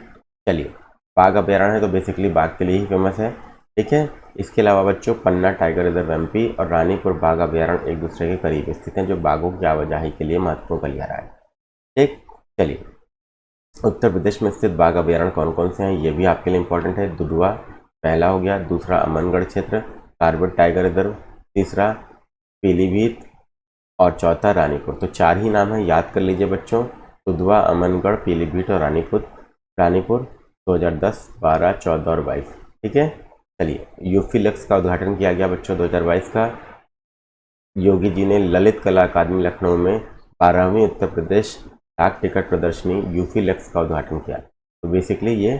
चलिए, बाघ अभ्यारण्य है तो बेसिकली बाघ के लिए ही फेमस है, ठीक है। इसके अलावा बच्चों पन्ना टाइगर रिजर्व एमपी और रानीपुर बाघ अभ्यारण्य एक दूसरे के करीब स्थित हैं, जो बाघों की आवाजाही के लिए महत्वपूर्ण गलियारा है, ठीक। चलिए, उत्तर प्रदेश में स्थित बाघ अभ्यारण्य कौन कौन से हैं, ये भी आपके लिए इंपॉर्टेंट है। दुधवा पहला हो गया, दूसरा अमनगढ़ क्षेत्र, कार्बेट टाइगर रिजर्व, तीसरा पीलीभीत, और चौथा रानीपुर। तो 4 ही नाम है, याद कर लीजिए बच्चों, दुधवा, अमनगढ़, पीलीभीत और रानीपुर 2010, 12, 14 और 22, ठीक है। चलिए, यूफीलक्स का उद्घाटन किया गया बच्चों 2022 का। योगी जी ने ललित कला अकादमी लखनऊ में 12वीं उत्तर प्रदेश डाक टिकट प्रदर्शनी यूफीलक्स का उद्घाटन किया। तो बेसिकली ये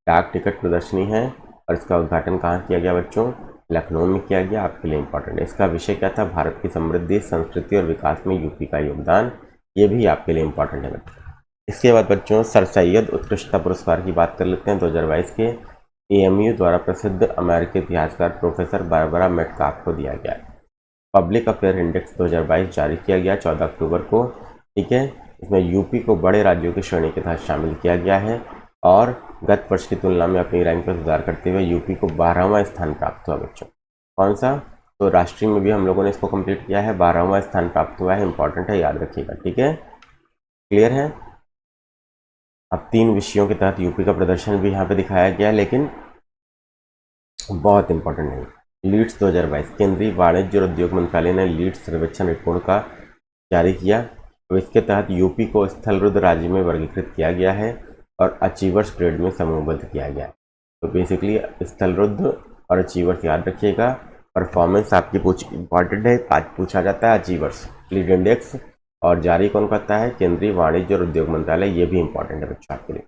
डाक टिकट प्रदर्शनी है, और इसका उद्घाटन कहाँ किया गया बच्चों, लखनऊ में किया गया, आपके लिए इंपॉर्टेंट है। इसका विषय क्या था, भारत की समृद्धि, संस्कृति और विकास में यूपी का योगदान, ये भी आपके लिए इंपॉर्टेंट है बच्चों। इसके बाद बच्चों सर सैयद उत्कृष्टता पुरस्कार की बात कर लेते हैं। 2022 के एएमयू द्वारा प्रसिद्ध अमेरिकी इतिहासकार प्रोफेसर बारबरा मेटकाफ को दिया गया है। पब्लिक अफेयर इंडेक्स 2022 जारी किया गया 14 अक्टूबर को। ठीक है, इसमें यूपी को बड़े राज्यों की श्रेणी के तहत शामिल किया गया है और गत वर्ष की तुलना में अपनी रैंक में सुधार करते हुए यूपी को 12वां स्थान प्राप्त हुआ बच्चों। कौन सा? तो राष्ट्रीय में भी हम लोगों ने इसको कंप्लीट किया है, 12वां स्थान प्राप्त हुआ है, इंपॉर्टेंट है, याद रखिएगा। ठीक है, क्लियर है। अब 3 विषयों के तहत यूपी का प्रदर्शन भी यहाँ पे दिखाया गया है, लेकिन बहुत इंपॉर्टेंट नहीं। लीड्स 2022, केंद्रीय वाणिज्य और उद्योग मंत्रालय ने लीड्स सर्वेक्षण रिपोर्ट का जारी किया। तो इसके तहत यूपी को स्थलरुद्ध राज्य में वर्गीकृत किया गया है और अचीवर्स ग्रेड में समूहबद्ध किया गया है। तो बेसिकली स्थलरुद्ध और अचीवर्स याद रखिएगा। परफॉर्मेंस आपकी इंपॉर्टेंट है, आज पूछा जाता है अचीवर्स, लीड इंडेक्स, और जारी कौन करता है? केंद्रीय वाणिज्य और उद्योग मंत्रालय, ये भी इंपॉर्टेंट है बच्चों आपके लिए।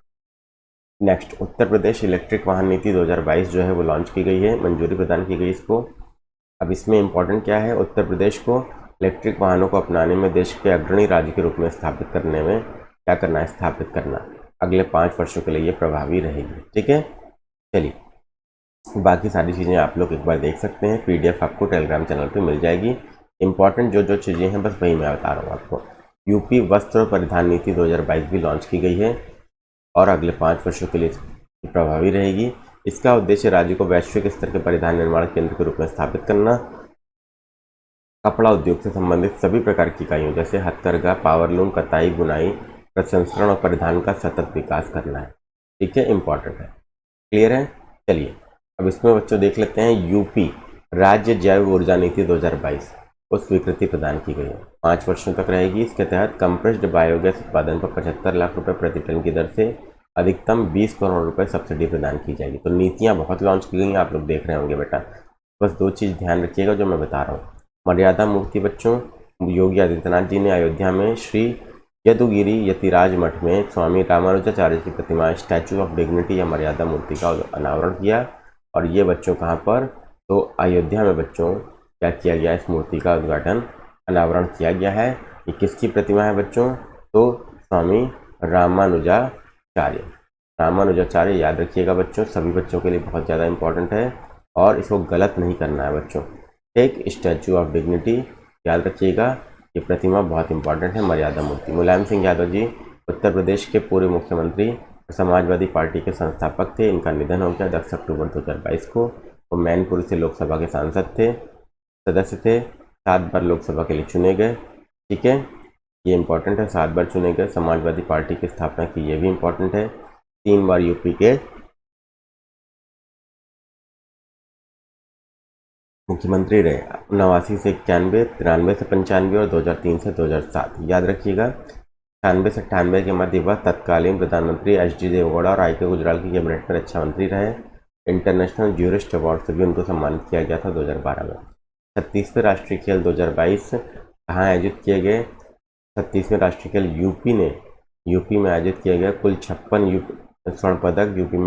नेक्स्ट, उत्तर प्रदेश इलेक्ट्रिक वाहन नीति 2022 जो है वो लॉन्च की गई है, मंजूरी प्रदान की गई इसको। अब इसमें इंपॉर्टेंट क्या है? उत्तर प्रदेश को इलेक्ट्रिक वाहनों को अपनाने में देश के अग्रणी राज्य के रूप में स्थापित करने में क्या करना है? स्थापित करना। अगले 5 वर्षों के लिए ये प्रभावी रहेगी। ठीक है, चलिए बाकी सारी चीज़ें आप लोग एक बार देख सकते हैं, PDF आपको टेलीग्राम चैनल पे मिल जाएगी। इंपॉर्टेंट जो चीज़ें हैं बस वही मैं बता रहा हूँ आपको। यूपी वस्त्र और परिधान नीति 2022 भी लॉन्च की गई है और अगले 5 वर्षों के लिए प्रभावी रहेगी। इसका उद्देश्य राज्य को वैश्विक स्तर के परिधान निर्माण केंद्र के रूप में स्थापित करना, कपड़ा उद्योग से संबंधित सभी प्रकार की इकाइयों जैसे हथकरघा, पावरलूम, कताई, बुनाई, प्रसंस्करण और परिधान का सतत विकास करना है। ठीक है, इंपॉर्टेंट है, क्लियर है। चलिए अब इसमें बच्चों देख लेते हैं, यूपी राज्य जैव ऊर्जा नीति 2022 को स्वीकृति प्रदान की गई है, 5 वर्षों तक रहेगी। इसके तहत कंप्रेस्ड बायोगैस उत्पादन पर 75 लाख रुपए प्रति टन की दर से अधिकतम 20 करोड़ रुपए सब्सिडी प्रदान की जाएगी। तो नीतियां बहुत लॉन्च की गई हैं, आप लोग देख रहे होंगे बेटा। बस 2 चीज़ ध्यान रखिएगा जो मैं बता रहा हूँ। मर्यादा मूर्ति बच्चों, योगी आदित्यनाथ जी ने अयोध्या में श्री यदुगिरी यतिराज मठ में स्वामी रामानुजाचार्य की प्रतिमा स्टैचू ऑफ डिग्निटी या मर्यादा मूर्ति का अनावरण किया। और ये बच्चों कहाँ पर? तो अयोध्या में बच्चों क्या किया गया? इस मूर्ति का उद्घाटन, अनावरण किया गया है। ये किसकी प्रतिमा है बच्चों? तो स्वामी रामानुजाचार्य। रामानुजाचार्य याद रखिएगा बच्चों, सभी बच्चों के लिए बहुत ज़्यादा इंपॉर्टेंट है और इसको गलत नहीं करना है बच्चों। एक स्टैचू ऑफ डिग्निटी याद रखिएगा, ये प्रतिमा बहुत इंपॉर्टेंट है, मर्यादा मूर्ति। मुलायम सिंह यादव जी उत्तर प्रदेश के पूर्व मुख्यमंत्री, समाजवादी पार्टी के संस्थापक थे। इनका निधन हो गया 10 अक्टूबर 2022 को। वो मैनपुरी से लोकसभा के सदस्य थे, 7 बार लोकसभा के लिए चुने गए। ठीक है, ये इंपॉर्टेंट है, 7 बार चुने गए। समाजवादी पार्टी की स्थापना की, ये भी इंपॉर्टेंट है। 3 बार यूपी के मुख्यमंत्री रहे, 89 से 91, 93 से 95 और 2003 से 2007। याद रखिएगा, 98 से 98 के मध्य वह तत्कालीन प्रधानमंत्री HD देवगौड़ा और IK गुजराल की कैबिनेट में रक्षा मंत्री रहे। इंटरनेशनल ज्यूरिस्ट अवार्ड से भी उनको सम्मानित किया गया था 2012 में। 36वें राष्ट्रीय खेल 2022 कहाँ आयोजित किए गए? 36वें राष्ट्रीय खेल यूपी में आयोजित किया गया। कुल 56 स्वर्ण पदक यूपी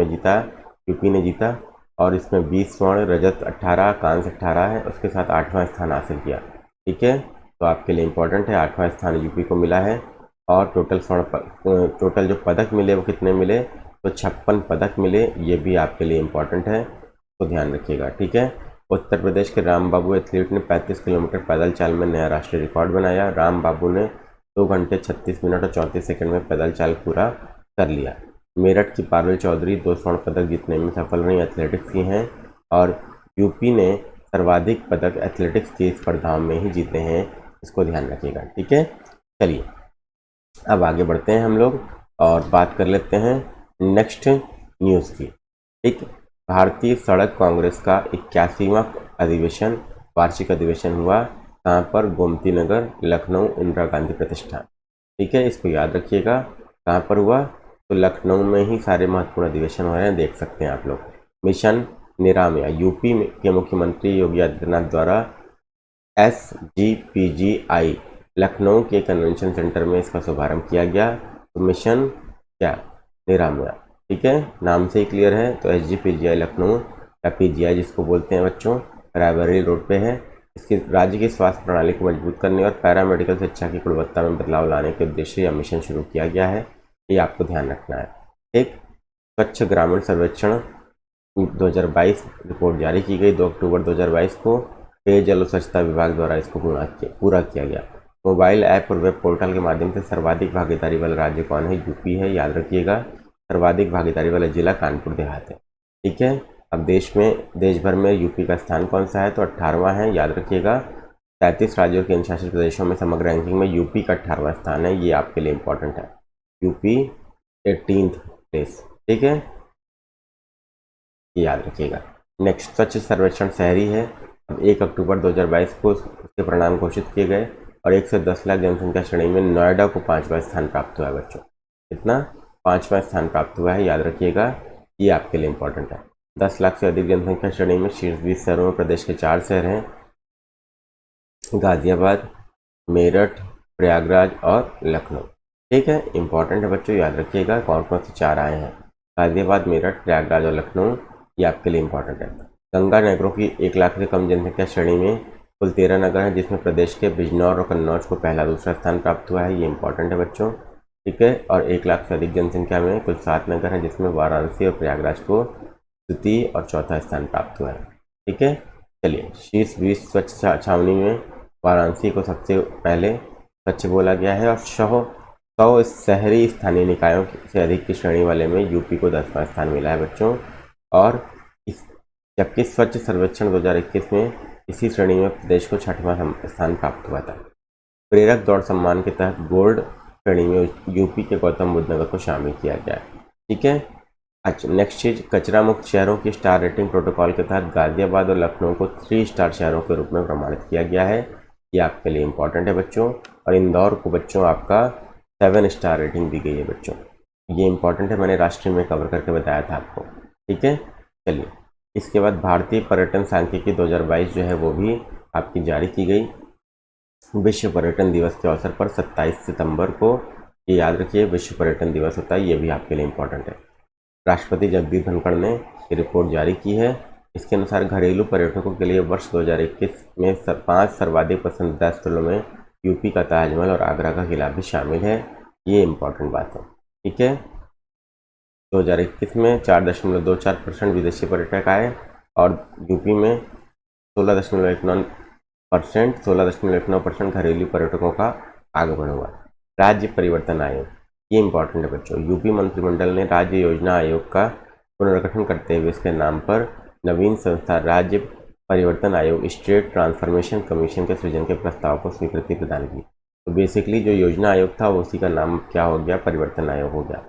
ने जीता और इसमें 20 स्वर्ण, रजत 18, कांस्य 18 है, उसके साथ 8वां स्थान हासिल किया। ठीक है, तो आपके लिए इंपॉर्टेंट है, 8वां स्थान यूपी को मिला है। और टोटल जो पदक मिले वो कितने मिले? तो 56 पदक मिले, ये भी आपके लिए इंपॉर्टेंट है, तो ध्यान रखिएगा। ठीक है, उत्तर प्रदेश के राम बाबू एथलीट ने 35 किलोमीटर पैदल चाल में नया राष्ट्रीय रिकॉर्ड बनाया। राम बाबू ने 2 घंटे 36 मिनट और 34 सेकंड में पैदल चाल पूरा कर लिया। मेरठ की पारुल चौधरी 2 स्वर्ण पदक जीतने में सफल रही, एथलेटिक्स की हैं। और यूपी ने सर्वाधिक पदक एथलेटिक्स की स्पर्धाओं में ही जीते हैं, इसको ध्यान रखिएगा। ठीक है, चलिए अब आगे बढ़ते हैं हम लोग और बात कर लेते हैं नेक्स्ट न्यूज़ की। ठीक, भारतीय सड़क कांग्रेस का 81वां अधिवेशन, वार्षिक अधिवेशन हुआ कहाँ पर? गोमती नगर, लखनऊ, इंदिरा गांधी प्रतिष्ठान। ठीक है, इसको याद रखिएगा, कहाँ पर हुआ? तो लखनऊ में ही सारे महत्वपूर्ण अधिवेशन हो रहे हैं, देख सकते हैं आप लोग। मिशन निरामया, यूपी के मुख्यमंत्री योगी आदित्यनाथ द्वारा SGPGI लखनऊ के कन्वेंशन सेंटर में इसका शुभारंभ किया गया। तो मिशन क्या? निरामया। ठीक है, नाम से ही क्लियर है। तो SGPGI लखनऊ या PGI जिसको बोलते हैं बच्चों, रायबरेली रोड पे है। इसकी राज्य की स्वास्थ्य प्रणाली को मजबूत करने और पैरामेडिकल शिक्षा की गुणवत्ता में बदलाव लाने के उद्देश्य यह मिशन शुरू किया गया है, ये आपको ध्यान रखना है। ठीक, स्वच्छ ग्रामीण सर्वेक्षण 2022 रिपोर्ट जारी की गई 2 अक्टूबर 2022 को। पेयजल और स्वच्छता विभाग द्वारा इसको पूरा किया गया। मोबाइल ऐप और वेब पोर्टल के माध्यम से सर्वाधिक भागीदारी वाला राज्य कौन है? यूपी है, याद रखिएगा। सर्वाधिक भागीदारी वाला जिला कानपुर देहात है। ठीक है। अब देश भर में यूपी का स्थान कौन सा है? तो 18वां है, याद रखिएगा। 33 राज्यों और केंद्र शासित प्रदेशों में समग्र रैंकिंग में यूपी का 18वां स्थान है, ये आपके लिए इंपॉर्टेंट है। UP 18th place. ठीक है, ये याद रखिएगा। नेक्स्ट, स्वच्छ सर्वेक्षण शहरी है। अब 1 अक्टूबर 2022 को उसके परिणाम घोषित किए गए और 1 से 10 लाख जनसंख्या श्रेणी में नोएडा को 5वां स्थान प्राप्त हुआ है बच्चों। कितना? 5वां स्थान प्राप्त हुआ है, याद रखिएगा, ये आपके लिए इंपॉर्टेंट है। 10 लाख से अधिक जनसंख्या श्रेणी में शीर्ष 20 शहरों में प्रदेश के 4 शहर हैं, गाजियाबाद, मेरठ, प्रयागराज और लखनऊ। ठीक है, इंपॉर्टेंट है बच्चों, याद रखिएगा कौन कौन से 4 आए हैं। गाजियाबाद, मेरठ, प्रयागराज और लखनऊ, ये आपके लिए इंपॉर्टेंट है। गंगा नगरों की 1 लाख से कम जनसंख्या श्रेणी में कुल 13 नगर हैं, जिसमें प्रदेश के बिजनौर और कन्नौज को पहला दूसरा स्थान प्राप्त हुआ है, ये इंपॉर्टेंट है बच्चों। ठीक है, और 1 लाख से अधिक जनसंख्या में कुल 7 नगर हैं, जिसमें वाराणसी और प्रयागराज को द्वितीय और चौथा स्थान प्राप्त हुआ है। ठीक है, चलिए, शीर्ष 20 स्वच्छ छावनी में वाराणसी को सबसे पहले स्वच्छ बोला गया है और 100 शहरी स्थानीय निकायों से अधिक की श्रेणी वाले में यूपी को 10वां स्थान मिला है बच्चों। और जबकि स्वच्छ सर्वेक्षण 2021 में इसी श्रेणी में प्रदेश को 6वां स्थान प्राप्त हुआ था। प्रेरक दौड़ सम्मान के तहत गोल्ड श्रेणी में यूपी के गौतम बुद्ध नगर को शामिल किया गया है। ठीक है, अच्छा, नेक्स्ट चीज, कचरा मुक्त शहरों की स्टार रेटिंग प्रोटोकॉल के तहत गाजियाबाद और लखनऊ को 3 स्टार शहरों के रूप में प्रमाणित किया गया है, ये आपके लिए इंपॉर्टेंट है बच्चों। और इंदौर को बच्चों आपका 7 स्टार रेटिंग दी गई है बच्चों, ये इंपॉर्टेंट है, मैंने राष्ट्रीय में कवर करके बताया था आपको। ठीक है, चलिए, इसके बाद भारतीय पर्यटन सांख्यिकी 2022 जो है वो भी आपकी जारी की गई विश्व पर्यटन दिवस के अवसर पर 27 सितंबर को, ये याद रखिए, विश्व पर्यटन दिवस होता है, ये भी आपके लिए इंपॉर्टेंट है। राष्ट्रपति जगदीप धनखड़ ने ये रिपोर्ट जारी की है। इसके अनुसार घरेलू पर्यटकों के लिए वर्ष 2021 में 5 सर्वाधिक पसंदीदा स्थलों में यूपी का ताजमहल और आगरा का किला भी शामिल है, ये इंपॉर्टेंट बात है। ठीक है, 2021 में 4.24% विदेशी पर्यटक आए और यूपी में 16.19% घरेलू पर्यटकों का आगमन हुआ। राज्य परिवर्तन आयोग, ये इंपॉर्टेंट है बच्चों। यूपी मंत्रिमंडल ने राज्य योजना आयोग का पुनर्गठन करते हुए इसके नाम पर नवीन संस्था राज्य परिवर्तन आयोग स्टेट ट्रांसफॉर्मेशन कमीशन के सृजन के प्रस्ताव को स्वीकृति प्रदान की। तो बेसिकली जो योजना आयोग था उसी का नाम क्या हो गया? परिवर्तन आयोग हो गया।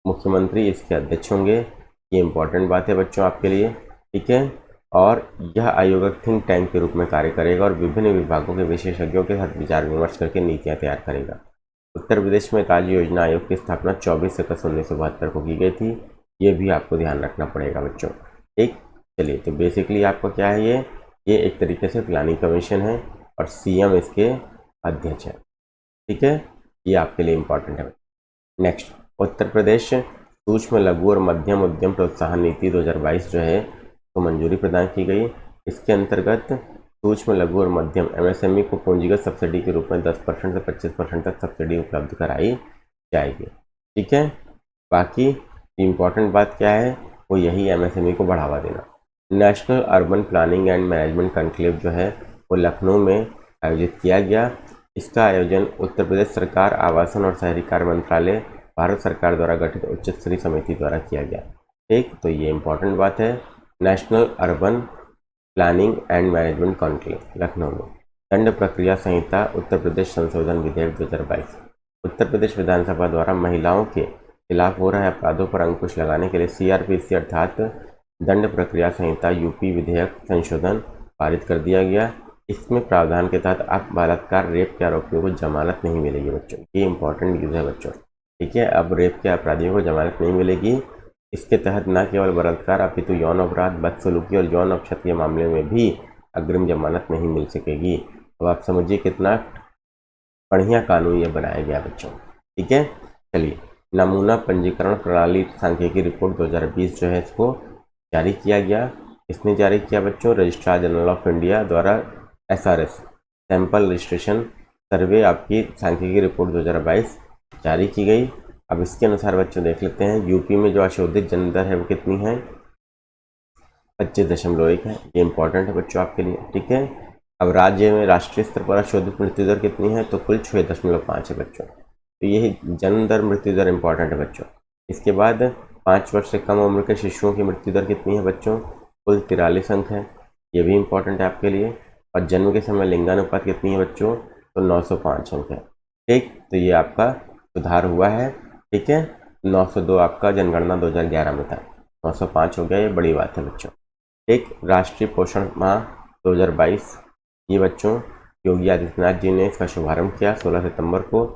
मुख्यमंत्री इसके अध्यक्ष होंगे, ये इंपॉर्टेंट बात है बच्चों आपके लिए। ठीक है, और यह आयोग एक थिंक टैंक के रूप में कार्य करेगा और विभिन्न विभागों के विशेषज्ञों के साथ विचार विमर्श करके नीतियाँ तैयार करेगा। उत्तर प्रदेश में राज्य योजना आयोग की स्थापना 24 अगस्त 1972 को की गई थी, ये भी आपको ध्यान रखना पड़ेगा बच्चों। ठीक, चलिए, तो बेसिकली आपका क्या है, ये एक तरीके से प्लानिंग कमीशन है और सीएम इसके अध्यक्ष है। ठीक है, ये आपके लिए इंपॉर्टेंट है। नेक्स्ट, उत्तर प्रदेश सूक्ष्म लघु और मध्यम उद्यम प्रोत्साहन नीति 2022 जो है तो मंजूरी प्रदान की गई। इसके अंतर्गत सूक्ष्म लघु और मध्यम एमएसएमई को पूंजीगत सब्सिडी के रूप में 10% से 25% तक सब्सिडी उपलब्ध कराई जाएगी। ठीक है, बाकी इम्पॉर्टेंट बात क्या है, वो यही एमएसएमई को बढ़ावा देना। National urban planning and management conclave जो है वो लखनऊ में आयोजित किया गया। इसका आयोजन उत्तर प्रदेश सरकार, आवासन और शहरी कार्य मंत्रालय, भारत सरकार द्वारा गठित उच्च स्तरीय समिति द्वारा किया गया। ठीक, तो ये इंपॉर्टेंट बात है। National urban planning and management conclave Lucknow में। दंड प्रक्रिया संहिता उत्तर प्रदेश संशोधन विधेयक 2022। उत्तर प्रदेश विधानसभा द्वारा महिलाओं के खिलाफ हो रहे अपराधों पर अंकुश लगाने के लिए सीआरपीसी अर्थात दंड प्रक्रिया संहिता यूपी विधेयक संशोधन पारित कर दिया गया। इसमें प्रावधान के तहत अब बलात्कार, रेप के आरोपियों को जमानत नहीं मिलेगी बच्चों, ये इंपॉर्टेंट न्यूज़ है बच्चों। ठीक है, अब रेप के अपराधियों को जमानत नहीं मिलेगी। इसके तहत न केवल बलात्कार अपितु यौन अपराध, बदसलूकी और यौन अपशब्द के मामले में भी अग्रिम जमानत नहीं मिल सकेगी। अब आप समझिए कितना बढ़िया कानून ये बनाया गया बच्चों। ठीक है, चलिए, नमूना पंजीकरण प्रणाली सांख्यिकी रिपोर्ट 2020 जो है इसको जारी किया गया। इसने जारी किया बच्चों रजिस्ट्रार जनरल ऑफ इंडिया द्वारा SRS सैंपल रजिस्ट्रेशन सर्वे आपकी सांख्यिकी रिपोर्ट 2022 जारी की गई। अब इसके अनुसार बच्चों देख लेते हैं यूपी में जो अशोधित जन्म दर है वो कितनी है? 25.1 है, ये इंपॉर्टेंट है बच्चों आपके लिए। ठीक है, अब राज्य में राष्ट्रीय स्तर पर शोधित मृत्यु दर कितनी है, तो कुल 6.5 है बच्चों। तो यही जन्म दर मृत्यु दर इंपॉर्टेंट है बच्चों। इसके बाद 5 वर्ष से कम उम्र के शिशुओं की मृत्यु दर कितनी है बच्चों, कुल 43 अंक है, ये भी इंपॉर्टेंट है आपके लिए। और जन्म के समय लिंगानुपात कितनी है बच्चों, तो 905 अंक है। ठीक, तो ये आपका सुधार हुआ है। ठीक है, 902 आपका जनगणना 2011 में था, 905 हो गया, ये बड़ी बात है बच्चों। एक राष्ट्रीय पोषण माह 2022, ये बच्चों योगी आदित्यनाथ जी ने इसका शुभारंभ किया 16 सितंबर को।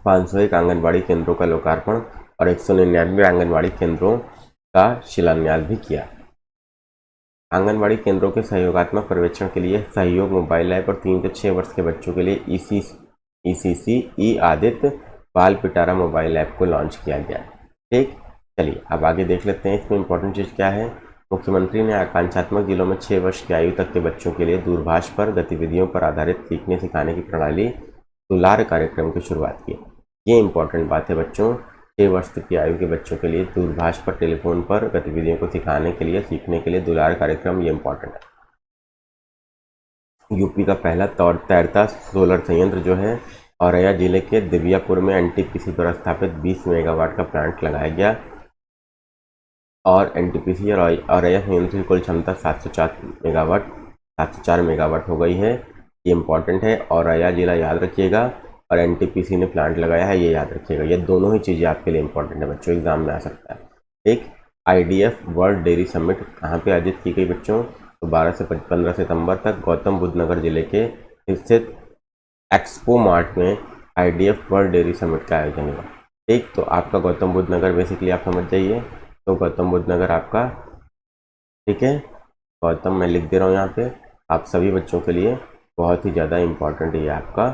501 आंगनबाड़ी केंद्रों का लोकार्पण और 199 आंगनबाड़ी केंद्रों का शिलान्यास भी किया। आंगनबाड़ी केंद्रों के सहयोगात्मक पर्यवेक्षण के लिए सहयोग मोबाइल ऐप और 3 से 6 वर्ष के बच्चों के लिए ईसीसी ई आदित्य बाल पिटारा मोबाइल ऐप को लॉन्च किया गया। ठीक, चलिए अब आगे देख लेते हैं इसमें इंपॉर्टेंट चीज़ क्या है। मुख्यमंत्री ने आकांक्षात्मक जिलों में 6 वर्ष की आयु तक के बच्चों के लिए दूरभाष पर गतिविधियों पर आधारित सीखने सिखाने की प्रणाली दुलार कार्यक्रम की शुरुआत की। ये इंपॉर्टेंट बात है बच्चों, 6 वर्ष तक की आयु के बच्चों के लिए दूरभाष पर टेलीफोन पर गतिविधियों को सिखाने के लिए सीखने के लिए दुलार कार्यक्रम, ये इंपॉर्टेंट है। यूपी का पहला तैरता सोलर संयंत्र जो है औरैया जिले के दिव्यापुर में एनटीपीसी द्वारा स्थापित 20 मेगावाट का प्लांट लगाया गया और एनटीपीसी और औरैया संयंत्र की कुल क्षमता 704 मेगावाट हो गई है। ये इंपॉर्टेंट है, औरैया जिला याद रखिएगा और एनटीपीसी ने प्लांट लगाया है, ये याद रखिएगा। ये दोनों ही चीज़ें आपके लिए इंपॉर्टेंट है बच्चों, एग्जाम में आ सकता है। एक IDF वर्ल्ड डेयरी समिट कहाँ पे आयोजित की गई बच्चों, तो 12 से 15 सितंबर तक गौतम बुद्ध नगर जिले के स्थित एक्सपो मार्ट में IDF वर्ल्ड डेयरी समिट का आयोजन हुआ। ठीक, तो आपका गौतम बुद्ध नगर बेसिकली आप समझ जाइए, तो गौतम बुद्ध नगर आपका, ठीक है, गौतम मैं लिख दे रहा हूँ यहाँ पे, आप सभी बच्चों के लिए बहुत ही ज़्यादा इम्पॉर्टेंट ये आपका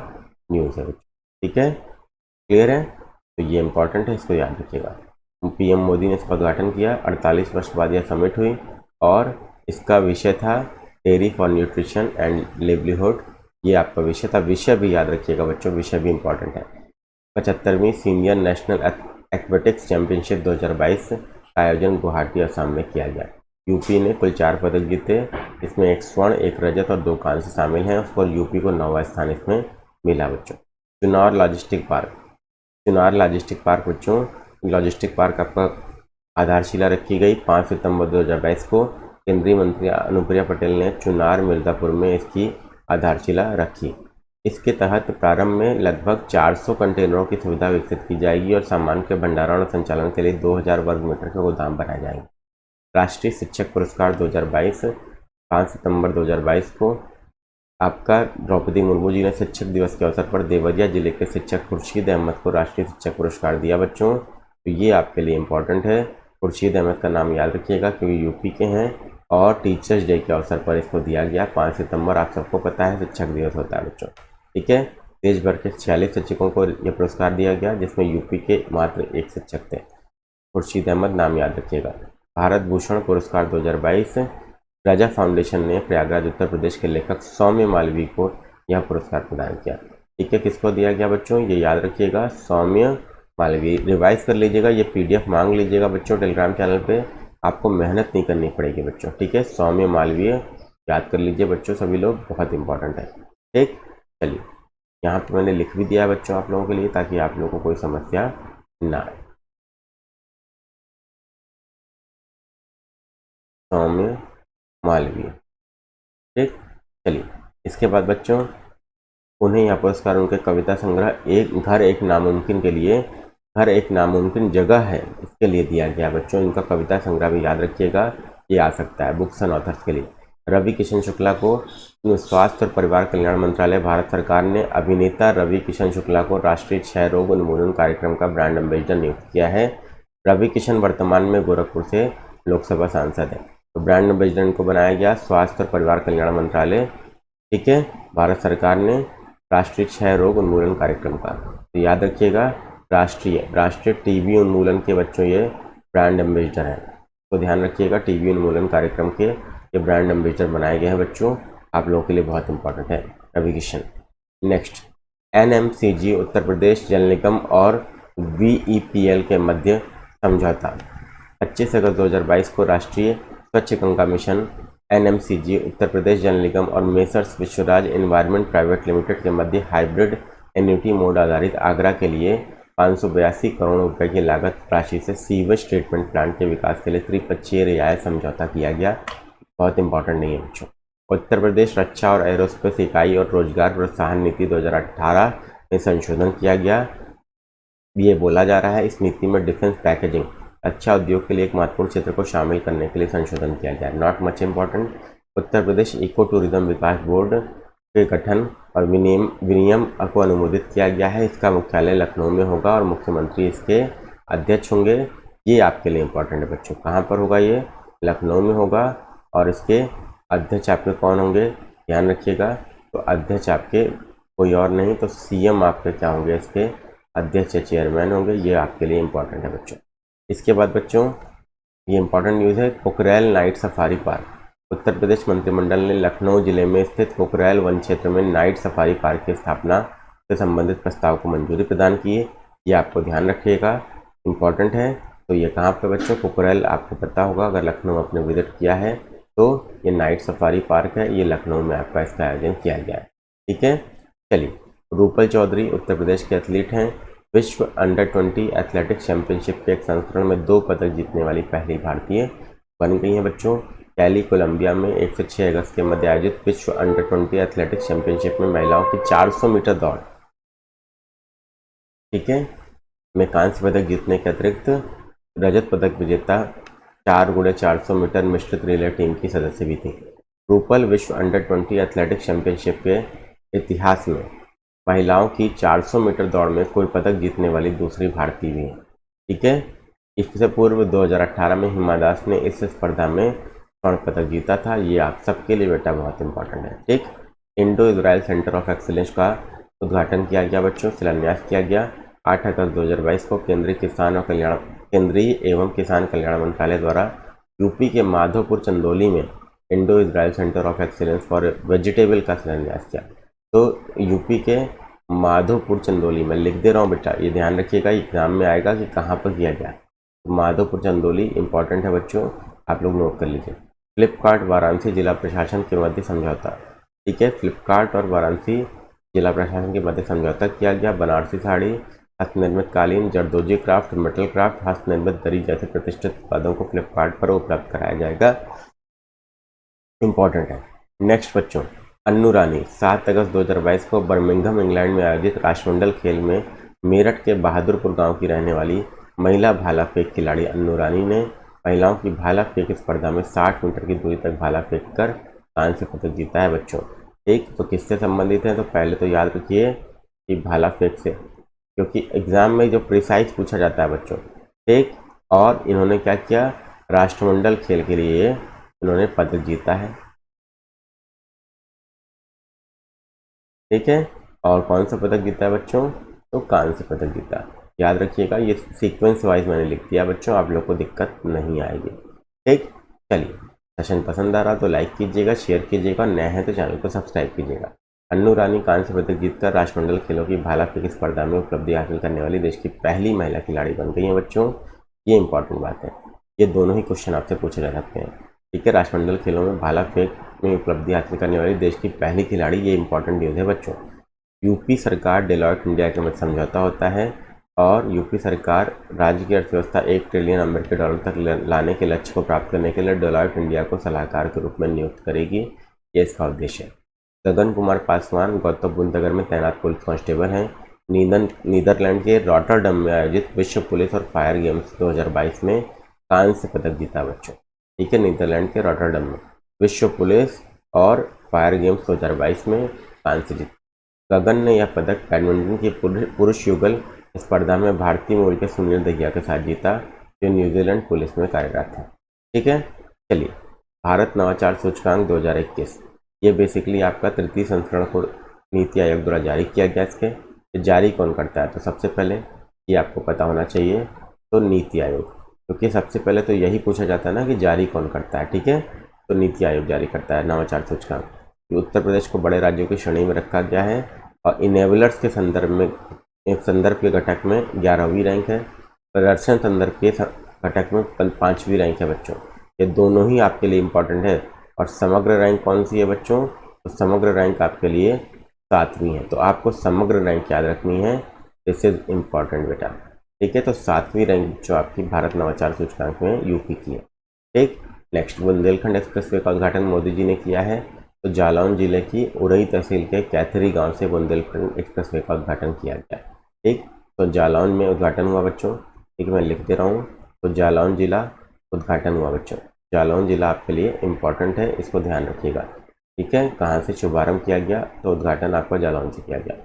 न्यूज़ है बच्चों। ठीक है, क्लियर है, तो ये इम्पॉर्टेंट है, इसको याद रखिएगा। PM मोदी ने इसका उद्घाटन किया, 48 वर्ष बाद यह समिट हुई और इसका विषय था dairy for nutrition and livelihood, ये आपका विषय था। विषय भी याद रखिएगा बच्चों, विषय भी इंपॉर्टेंट है। 75वीं सीनियर नेशनल एथलेटिक्स चैंपियनशिप 2022 का आयोजन गुवाहाटी असम में किया गया। यूपी ने कुल 4 पदक जीते, इसमें 1 स्वर्ण 1 रजत और 2 कांस्य शामिल हैं। उस पर यूपी को 9वां स्थान इसमें मिला बच्चों। चुनार लॉजिस्टिक पार्क बच्चों, लॉजिस्टिक पार्क आपका आधारशिला रखी गई 5 सितंबर 2022 को। केंद्रीय मंत्री अनुप्रिया पटेल ने चुनार मिर्ज़ापुर में इसकी आधारशिला रखी। इसके तहत प्रारंभ में लगभग 400 कंटेनरों की सुविधा विकसित की जाएगी और सामान के भंडारण और संचालन के लिए 2000 वर्ग मीटर के गोदाम बनाए जाएंगे। राष्ट्रीय शिक्षक पुरस्कार 2022, 5 सितंबर 2022 को आपका द्रौपदी मुर्मू जी ने शिक्षक दिवस के अवसर पर देवरिया जिले के शिक्षक खुर्शीद अहमद को राष्ट्रीय शिक्षक पुरस्कार दिया बच्चों। तो ये आपके लिए इम्पोर्टेंट है, खुर्शीद अहमद का नाम याद रखिएगा क्योंकि यूपी के हैं और टीचर्स डे के अवसर पर इसको दिया गया। 5 सितंबर आप सबको पता है शिक्षक दिवस होता है बच्चों। ठीक है, देश भर के 46 शिक्षकों को यह पुरस्कार दिया गया जिसमें यूपी के मात्र 1 शिक्षक थे। खुर्शीद अहमद नाम याद रखिएगा। भारत भूषण पुरस्कार 2022, राजा फाउंडेशन ने प्रयागराज उत्तर प्रदेश के लेखक सौम्य मालवीय को यह पुरस्कार प्रदान किया। ठीक है, किसको दिया गया बच्चों, ये याद रखिएगा, सौम्य मालवीय। रिवाइज कर लीजिएगा, ये PDF मांग लीजिएगा बच्चों टेलीग्राम चैनल पे, आपको मेहनत नहीं करनी पड़ेगी बच्चों। ठीक है, सौम्य मालवीय याद कर लीजिए बच्चों, सभी लोग, बहुत इंपॉर्टेंट है। ठीक, चलिए यहाँ पे मैंने लिख भी दिया बच्चों आप लोगों के लिए ताकि आप लोगों को कोई समस्या ना आए। सौम्य मालवीय। ठीक, चलिए इसके बाद बच्चों उन्हें यह पुरस्कार उनके कविता संग्रह एक घर एक नामुमकिन के लिए, घर एक नामुमकिन जगह है, इसके लिए दिया गया बच्चों। इनका कविता संग्रह भी याद रखिएगा, ये आ सकता है बुक्स एंड ऑथर्स के लिए। रवि किशन शुक्ला को स्वास्थ्य और परिवार कल्याण मंत्रालय भारत सरकार ने अभिनेता रवि किशन शुक्ला को राष्ट्रीय क्षय रोग उन्मूलन कार्यक्रम का ब्रांड एम्बेसडर नियुक्त किया है। रवि किशन वर्तमान में गोरखपुर से लोकसभा सांसद है, तो ब्रांड एम्बेसडर इनको बनाया गया स्वास्थ्य और परिवार कल्याण मंत्रालय। ठीक है, भारत सरकार ने राष्ट्रीय क्षय रोग उन्मूलन कार्यक्रम का, तो याद रखिएगा राष्ट्रीय टीबी उन्मूलन के बच्चों ये ब्रांड एम्बेसडर हैं, तो ध्यान रखिएगा टीबी उन्मूलन कार्यक्रम के ये ब्रांड एम्बेसडर बनाए गए हैं बच्चों, आप लोगों के लिए बहुत इंपॉर्टेंट है रवि किशन। नेक्स्ट, NMCG उत्तर प्रदेश जल निगम और VEPL के मध्य समझौता। 25 अगस्त 2022 को राष्ट्रीय स्वच्छ गंगा मिशन NMCG उत्तर प्रदेश जल निगम और messrs Vishwaraj environment private limited के मध्य हाइब्रिड एन्युटी मोड आधारित आगरा के लिए 582 करोड़ रुपए की लागत राशि से सीवेज ट्रीटमेंट प्लांट के विकास के लिए त्रिपक्षीय रियायत समझौता किया गया। बहुत इंपॉर्टेंट नहीं है बच्चों। उत्तर प्रदेश रक्षा और एरोस्पेस इकाई और रोजगार प्रोत्साहन नीति 2018 में संशोधन किया गया। ये बोला जा रहा है इस नीति में डिफेंस पैकेजिंग अच्छा उद्योग के लिए एक महत्वपूर्ण क्षेत्र को शामिल करने के लिए संशोधन किया गया। Not much important. Uttar Pradesh eco tourism विकास बोर्ड के गठन और विनियम को अनुमोदित किया गया है। इसका मुख्यालय लखनऊ में होगा और मुख्यमंत्री इसके अध्यक्ष होंगे। ये आपके लिए इम्पोर्टेंट है बच्चों। कहाँ पर होगा? ये लखनऊ में होगा और इसके अध्यक्ष आपके कौन होंगे? ध्यान रखिएगा। तो अध्यक्ष आपके कोई और नहीं तो CM आपके क्या होंगे? इसके अध्यक्ष या चेयरमैन होंगे। ये आपके लिए इम्पोर्टेंट है बच्चों। इसके बाद बच्चों ये इम्पोर्टेंट न्यूज़ है, पोखरैल night safari park. Uttar Pradesh मंत्रिमंडल ने लखनऊ जिले में स्थित पोखरैल वन क्षेत्र में नाइट सफारी पार्क की स्थापना से संबंधित प्रस्ताव को मंजूरी प्रदान की है। ये आपको ध्यान रखिएगा, इम्पोर्टेंट है। तो ये कहाँ पर बच्चों? पोखरैल आपको पता होगा अगर लखनऊ आपने विजिट किया है तो ये नाइट सफारी पार्क है, ये लखनऊ में आपका इसका आयोजन किया गया है। ठीक है, चलिए। रूपल चौधरी उत्तर प्रदेश के एथलीट हैं। विश्व अंडर-20 एथलेटिक्स चैंपियनशिप के एक संस्करण में 2 पदक जीतने वाली पहली भारतीय बन गई हैं बच्चों। कैली कोलंबिया में 1 से 6 अगस्त के मध्य आयोजित विश्व अंडर-20 एथलेटिक्स चैंपियनशिप में महिलाओं की 400 मीटर दौड़, ठीक है, में कांस्य पदक जीतने के अतिरिक्त रजत पदक विजेता 4x400 मीटर मिश्रित रिले टीम की सदस्य भी थी। रूपल विश्व अंडर-20 एथलेटिक्स चैंपियनशिप के इतिहास में महिलाओं की 400 मीटर दौड़ में कोई पदक जीतने वाली दूसरी भारतीय भी है। ठीक है, इससे पूर्व 2018 में हिमा दास ने इस स्पर्धा में स्वर्ण पदक जीता था। ये आप सबके लिए बेटा बहुत इंपॉर्टेंट है। ठीक, Indo Israel centre of excellence का उद्घाटन किया गया बच्चों, शिलान्यास किया गया 8 अगस्त 2022 को केंद्रीय एवं किसान कल्याण मंत्रालय द्वारा यूपी के माधोपुर चंदौली में Indo Israel centre of excellence for vegetable का शिलान्यास किया। तो यूपी के माधोपुर चंदौली में, लिख दे रहा हूँ बेटा, ये ध्यान रखिएगा, एग्जाम में आएगा कि कहाँ पर किया गया। तो माधोपुर चंदौली इंपॉर्टेंट है बच्चों, आप लोग नोट कर लीजिए। फ्लिपकार्ट वाराणसी जिला प्रशासन के मध्य समझौता। ठीक है, फ्लिपकार्ट और वाराणसी जिला प्रशासन के मध्य समझौता किया गया। बनारसी साड़ी, हस्तनिर्मित कालीन, जरदोजी क्राफ्ट, मेटल क्राफ्ट, हस्तनिर्मित दरी जैसे प्रतिष्ठित उत्पादों को फ्लिपकार्ट पर उपलब्ध कराया जाएगा। इंपॉर्टेंट है। नेक्स्ट बच्चों, अन्नू रानी 7 अगस्त 2022 को बर्मिंघम इंग्लैंड में आयोजित राष्ट्रमंडल खेल में मेरठ के बहादुरपुर गांव की रहने वाली महिला भाला फेंक खिलाड़ी अन्नू रानी ने महिलाओं की भाला फेंक स्पर्धा में 60 मीटर की दूरी तक भाला फेंक कर कांस्य पदक जीता है बच्चों। ठीक, तो किससे संबंधित है? तो पहले तो याद रखिए कि भाला फेंक से, क्योंकि एग्जाम में जो प्रिसाइज पूछा जाता है बच्चों। ठीक, और इन्होंने क्या किया? राष्ट्रमंडल खेल के लिए इन्होंने पदक जीता है। ठीक है, और कौन सा पदक जीता है बच्चों? तो कांस्य पदक जीता। याद रखिएगा, ये सीक्वेंस वाइज मैंने लिख दिया बच्चों, आप लोग को दिक्कत नहीं आएगी। ठीक, चलिए, सेशन पसंद आ रहा तो लाइक कीजिएगा, शेयर कीजिएगा, नए हैं तो चैनल को सब्सक्राइब कीजिएगा। अन्नू रानी कांस्य पदक जीतकर राष्ट्रमंडल खेलों की भाला फेंक स्पर्धा में उपलब्धि हासिल करने वाली देश की पहली महिला खिलाड़ी बन गई है बच्चों। ये इंपॉर्टेंट बात है, ये दोनों ही क्वेश्चन आपसे पूछे जा सकते हैं। ठीक है, राष्ट्रमंडल खेलों में भाला फेंक में उपलब्धि हासिल करने वाली देश की पहली खिलाड़ी, ये इंपॉर्टेंट न्यूज़ है बच्चों। यूपी सरकार डेलॉयट इंडिया के मध्य समझौता होता है और यूपी सरकार राज्य की अर्थव्यवस्था 1 ट्रिलियन अमेरिकी डॉलर तक लाने के लक्ष्य को प्राप्त करने के लिए डेलॉयट इंडिया को सलाहकार के रूप में नियुक्त करेगी। ये इसका उद्देश्य है। गगन कुमार पासवान गौतम बुद्ध नगर में तैनात पुलिस कांस्टेबल हैं। नीदरलैंड के रॉटरडम में आयोजित विश्व पुलिस और फायर गेम्स 2022 में कांस्य पदक जीता बच्चों। ठीक है, नीदरलैंड के रॉटरडम में विश्व पुलिस और फायर गेम्स 2022 में कांस्य जीता। गगन ने यह पदक बैडमिंटन की पुरुष युगल स्पर्धा में भारतीय मूल के सुनील दहिया के साथ जीता, जो न्यूजीलैंड पुलिस में कार्यरत है। ठीक है, चलिए, भारत नवाचार सूचकांक 2021, ये बेसिकली आपका 3य संस्करण को नीति आयोग द्वारा जारी किया गया। इसके जारी कौन करता है? तो सबसे पहले ये आपको पता होना चाहिए, तो नीति आयोग, क्योंकि सबसे पहले तो यही पूछा जाता है ना कि जारी कौन करता है। ठीक है, तो नीति आयोग जारी करता है नवाचार सूचकांक। उत्तर प्रदेश को बड़े राज्यों की श्रेणी में रखा गया है और इनेबलर्स के संदर्भ के घटक में 11वीं रैंक है, प्रदर्शन संदर्भ के घटक में 5वीं रैंक है बच्चों। ये दोनों ही आपके लिए इम्पोर्टेंट है। और समग्र रैंक कौन सी है बच्चों? तो समग्र रैंक आपके लिए 7वीं है। तो आपको समग्र रैंक याद रखनी है, दिस इज इम्पॉर्टेंट बेटा। ठीक है, तो 7वीं रैंक जो आपकी भारत नवाचार सूचकांक में यूपी की है। ठीक, नेक्स्ट, बुंदेलखंड एक्सप्रेसवे का उद्घाटन मोदी जी ने किया है। तो जालौन जिले की उरई तहसील के कैथरी गांव से बुंदेलखंड एक्सप्रेसवे का उद्घाटन किया गया। ठीक, तो जालौन में उद्घाटन हुआ बच्चों। ठीक है, मैं लिख दे रहा हूँ। तो जालौन जिला उद्घाटन हुआ बच्चों। जालौन जिला आपके लिए इम्पॉर्टेंट है, इसको ध्यान रखिएगा। ठीक है, कहाँ से शुभारंभ किया गया? तो उद्घाटन आपका जालौन से किया गया।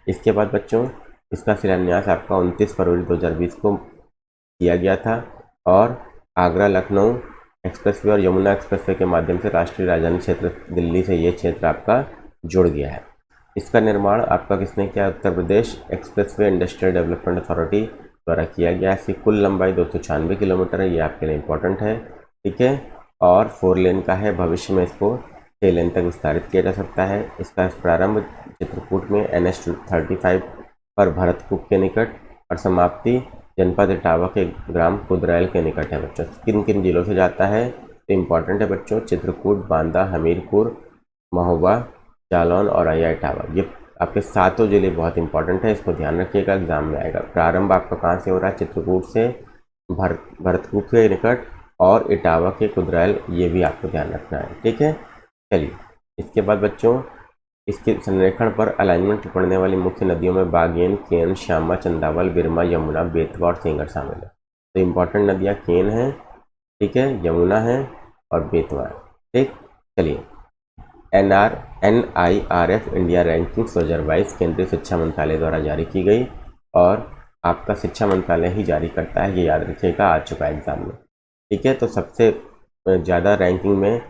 इसके बाद बच्चों इसका शिलान्यास आपका 29 फरवरी 2020 को किया गया था और आगरा लखनऊ एक्सप्रेसवे और यमुना एक्सप्रेसवे के माध्यम से राष्ट्रीय राजधानी क्षेत्र दिल्ली से ये क्षेत्र आपका जुड़ गया है। इसका निर्माण आपका किसने किया? Uttar Pradesh expressway industrial development authority द्वारा किया गया। इसकी कुल लंबाई 296 किलोमीटर है, ये आपके लिए इम्पोर्टेंट है। ठीक है, और 4 लेन का है, भविष्य में इसको 6 लेन तक विस्तारित किया जा सकता है। इसका प्रारंभ चित्रकूट में NH35 पर भरतकूप के निकट और समाप्ति जनपद इटावा के ग्राम कुदरैल के निकट है बच्चों। किन किन जिलों से जाता है? तो इम्पॉर्टेंट है बच्चों, चित्रकूट, बांदा, हमीरपुर, महोबा, जालौन और अया इटावा। ये आपके 7 जिले बहुत इंपॉर्टेंट है, इसको ध्यान रखिएगा, एग्जाम में आएगा। प्रारंभ आपका कहाँ से हो रहा है? चित्रकूट से, भरतकूप के निकट और इटावा के कुदरैल, ये भी आपको ध्यान रखना है। ठीक है, चलिए इसके बाद बच्चों इसके संरेखण पर अलाइनमेंट पड़ने वाली मुख्य नदियों में बागेन, केन, श्यामा, चंदावल, बिरमा, यमुना, बेतवा और सेंगर शामिल है। तो इम्पॉर्टेंट नदियाँ केन है, ठीक है, यमुना है और बेतवा है। ठीक, चलिए NIRF इंडिया रैंकिंग 2022 केंद्रीय शिक्षा मंत्रालय द्वारा जारी की गई और आपका शिक्षा मंत्रालय ही जारी करता है, ये याद रखिएगा, आ चुका है एग्जाम में। ठीक है, तो सबसे ज़्यादा रैंकिंग में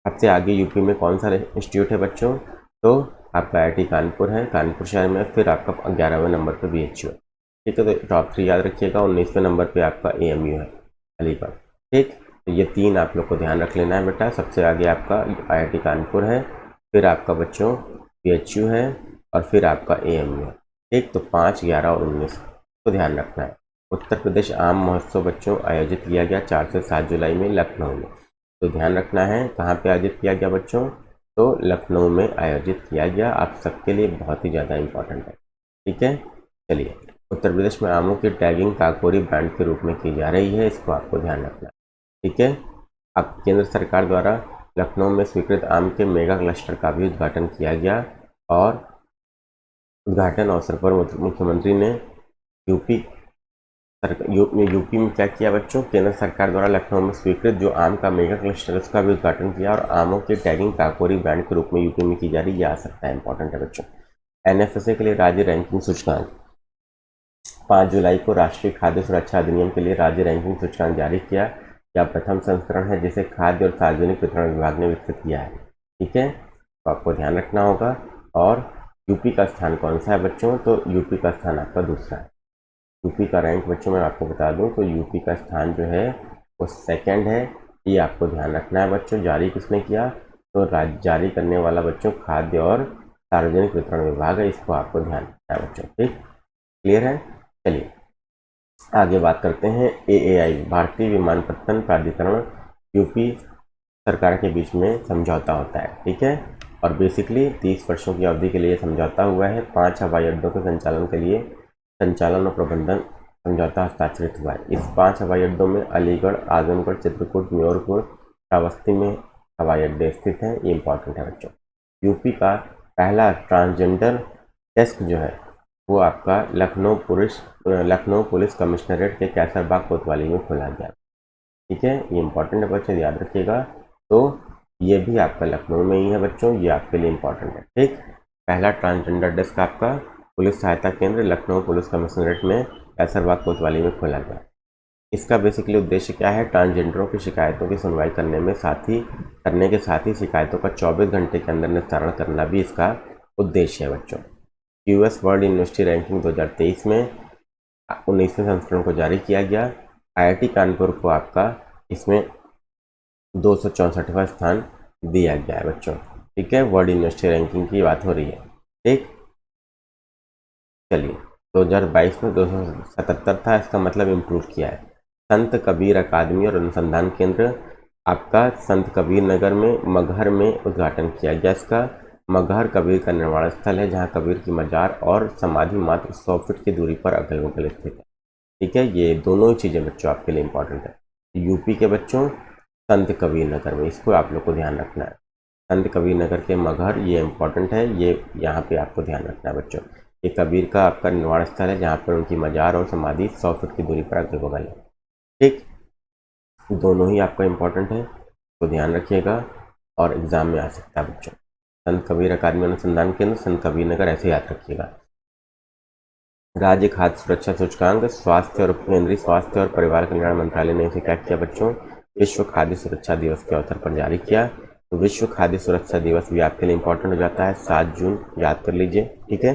सबसे आगे यूपी में कौन सा इंस्टीट्यूट है बच्चों? तो आपका IIT कानपुर है, कानपुर शहर में। फिर आपका 11वें नंबर पर BHU है। ठीक है, तो टॉप 3 याद रखिएगा। 19वें नंबर पे आपका AMU है, अलीगढ़। ठीक, तो ये 3 आप लोग को ध्यान रख लेना है बेटा। सबसे आगे आपका IIT कानपुर है, फिर आपका बच्चों BHU है और फिर आपका AMU है। ठीक, तो 5, 11 और 19 को ध्यान रखना है। उत्तर प्रदेश आम महोत्सव बच्चों आयोजित किया गया 4 से 7 जुलाई में लखनऊ में। तो ध्यान रखना है कहाँ पे आयोजित किया गया बच्चों? तो लखनऊ में आयोजित किया गया। आप सबके लिए बहुत ही ज़्यादा इम्पोर्टेंट है। ठीक है, चलिए उत्तर प्रदेश में आमों की टैगिंग काकोरी ब्रांड के रूप में की जा रही है, इसको आपको ध्यान रखना है। ठीक है, अब केंद्र सरकार द्वारा लखनऊ में स्वीकृत आम के मेगा क्लस्टर का भी उद्घाटन किया गया और उद्घाटन अवसर पर मुख्यमंत्री ने यूपी में क्या किया बच्चों? केंद्र सरकार द्वारा लखनऊ में स्वीकृत जो आम का मेगा क्लस्टर उसका भी उद्घाटन किया और आमों की टैगिंग काकोरी ब्रांड के रूप में यूपी में की जा रही है, आ सकता है, इंपॉर्टेंट है बच्चों। NFSA के लिए राज्य रैंकिंग सूचकांक 5 जुलाई को राष्ट्रीय खाद्य सुरक्षा अधिनियम के लिए राज्य रैंकिंग सूचकांक जारी किया। यह प्रथम संस्करण है जिसे खाद्य और सार्वजनिक वितरण विभाग ने विकसित किया है। ठीक है, तो आपको ध्यान रखना होगा। और यूपी का स्थान कौन सा है बच्चों? तो यूपी का स्थान आपका दूसरा है। यूपी का रैंक बच्चों मैं आपको बता दूं तो यूपी का स्थान जो है वो 2nd है, ये आपको ध्यान रखना है बच्चों। जारी किसने किया? तो राज्य जारी करने वाला बच्चों खाद्य और सार्वजनिक वितरण विभाग है, इसको आपको ध्यान रखना है बच्चों। ठीक, क्लियर है? चलिए आगे बात करते हैं। AAI भारतीय विमानपत्तन प्राधिकरण यूपी सरकार के बीच में समझौता होता है। ठीक है, और बेसिकली 30 वर्षों की अवधि के लिए समझौता हुआ है। 5 हवाई अड्डों के संचालन के लिए संचालन और प्रबंधन समझौता हस्ताक्षरित हुआ है। इस 5 हवाई अड्डों में अलीगढ़, आजमगढ़, चित्रकूट, म्योरपुर, श्रावस्ती में हवाई अड्डे स्थित हैं। ये इंपॉर्टेंट है बच्चों। यूपी का पहला ट्रांसजेंडर डेस्क जो है वो आपका लखनऊ पुलिस कमिश्नरेट के कैसरबाग कोतवाली में खोला गया। ठीक है, ये इंपॉर्टेंट है बच्चों, याद रखिएगा। तो ये भी आपका लखनऊ में ही है बच्चों, ये आपके लिए इंपॉर्टेंट है। ठीक, पहला ट्रांसजेंडर डेस्क आपका पुलिस सहायता केंद्र लखनऊ पुलिस कमिश्नरेट में कैसरबाग कोतवाली में खोला गया। इसका बेसिकली उद्देश्य क्या है? ट्रांसजेंडरों की शिकायतों की सुनवाई करने के साथ ही शिकायतों का 24 घंटे के अंदर निस्तारण करना भी इसका उद्देश्य है बच्चों। US वर्ल्ड यूनिवर्सिटी रैंकिंग 2023 में 19वें संस्करण को जारी किया गया। IIT कानपुर को आपका इसमें 264वां स्थान दिया गया है बच्चों। ठीक है, वर्ल्ड यूनिवर्सिटी रैंकिंग की बात हो रही है। ठीक, चलिए 2022 में 277 था, इसका मतलब इम्प्रूव किया है। संत कबीर अकादमी और अनुसंधान केंद्र आपका संत कबीर नगर में मगहर में उद्घाटन किया गया इसका। मगहर कबीर का निर्वाण स्थल है जहां कबीर की मजार और समाधि मात्र 100 फीट की दूरी पर अगल बगल स्थित है। ठीक है, ये दोनों ही चीज़ें बच्चों आपके लिए इंपॉर्टेंट है। यूपी के बच्चों संत कबीर नगर में, इसको आप लोग को ध्यान रखना है। संत कबीर नगर के मगहर, ये इंपॉर्टेंट है, ये यहाँ पे आपको ध्यान रखना है बच्चों। ये कबीर का आपका निर्वाण स्थल है जहाँ पर उनकी मजार और समाधि 100 फीट की दूरी पर अगल बगल है। ठीक, दोनों ही आपका इंपॉर्टेंट है, तो ध्यान रखिएगा और एग्जाम में आ सकता है बच्चों। संत कबीर अकादमी अनुसंधान केंद्र संत कबीर नगर, ऐसे याद रखिएगा। राज्य खाद्य सुरक्षा सूचकांक स्वास्थ्य और केंद्रीय स्वास्थ्य और परिवार कल्याण मंत्रालय ने इसे क्या किया बच्चों, विश्व खाद्य सुरक्षा दिवस के अवसर पर जारी किया। तो विश्व खाद्य सुरक्षा दिवस भी आपके लिए इंपॉर्टेंट हो जाता है, 7 जून, याद कर लीजिए। ठीक है,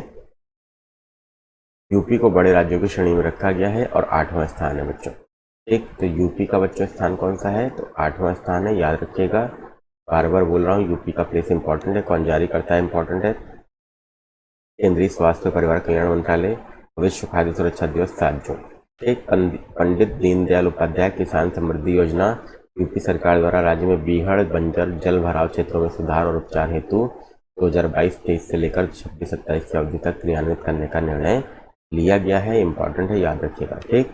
यूपी को बड़े राज्यों की श्रेणी में रखा गया है और 8वां स्थान है बच्चों। ठीक, तो यूपी का बच्चों स्थान कौन सा है, तो 8वां स्थान है, याद रखिएगा। बार बार बोल रहा हूँ, यूपी का प्लेस इंपॉर्टेंट है, कौन जारी करता है इंपॉर्टेंट है, केंद्रीय स्वास्थ्य और परिवार कल्याण मंत्रालय। विश्व खाद्य सुरक्षा दिवस 7 जून। एक पंडित दीनदयाल उपाध्याय किसान समृद्धि योजना यूपी सरकार द्वारा राज्य में बीहड़ बंजर जल भराव क्षेत्रों में सुधार और उपचार हेतु 2022-23 से लेकर 26-27 की अवधि तक क्रियान्वित करने का निर्णय लिया गया है, इंपॉर्टेंट है, याद रखिएगा। ठीक,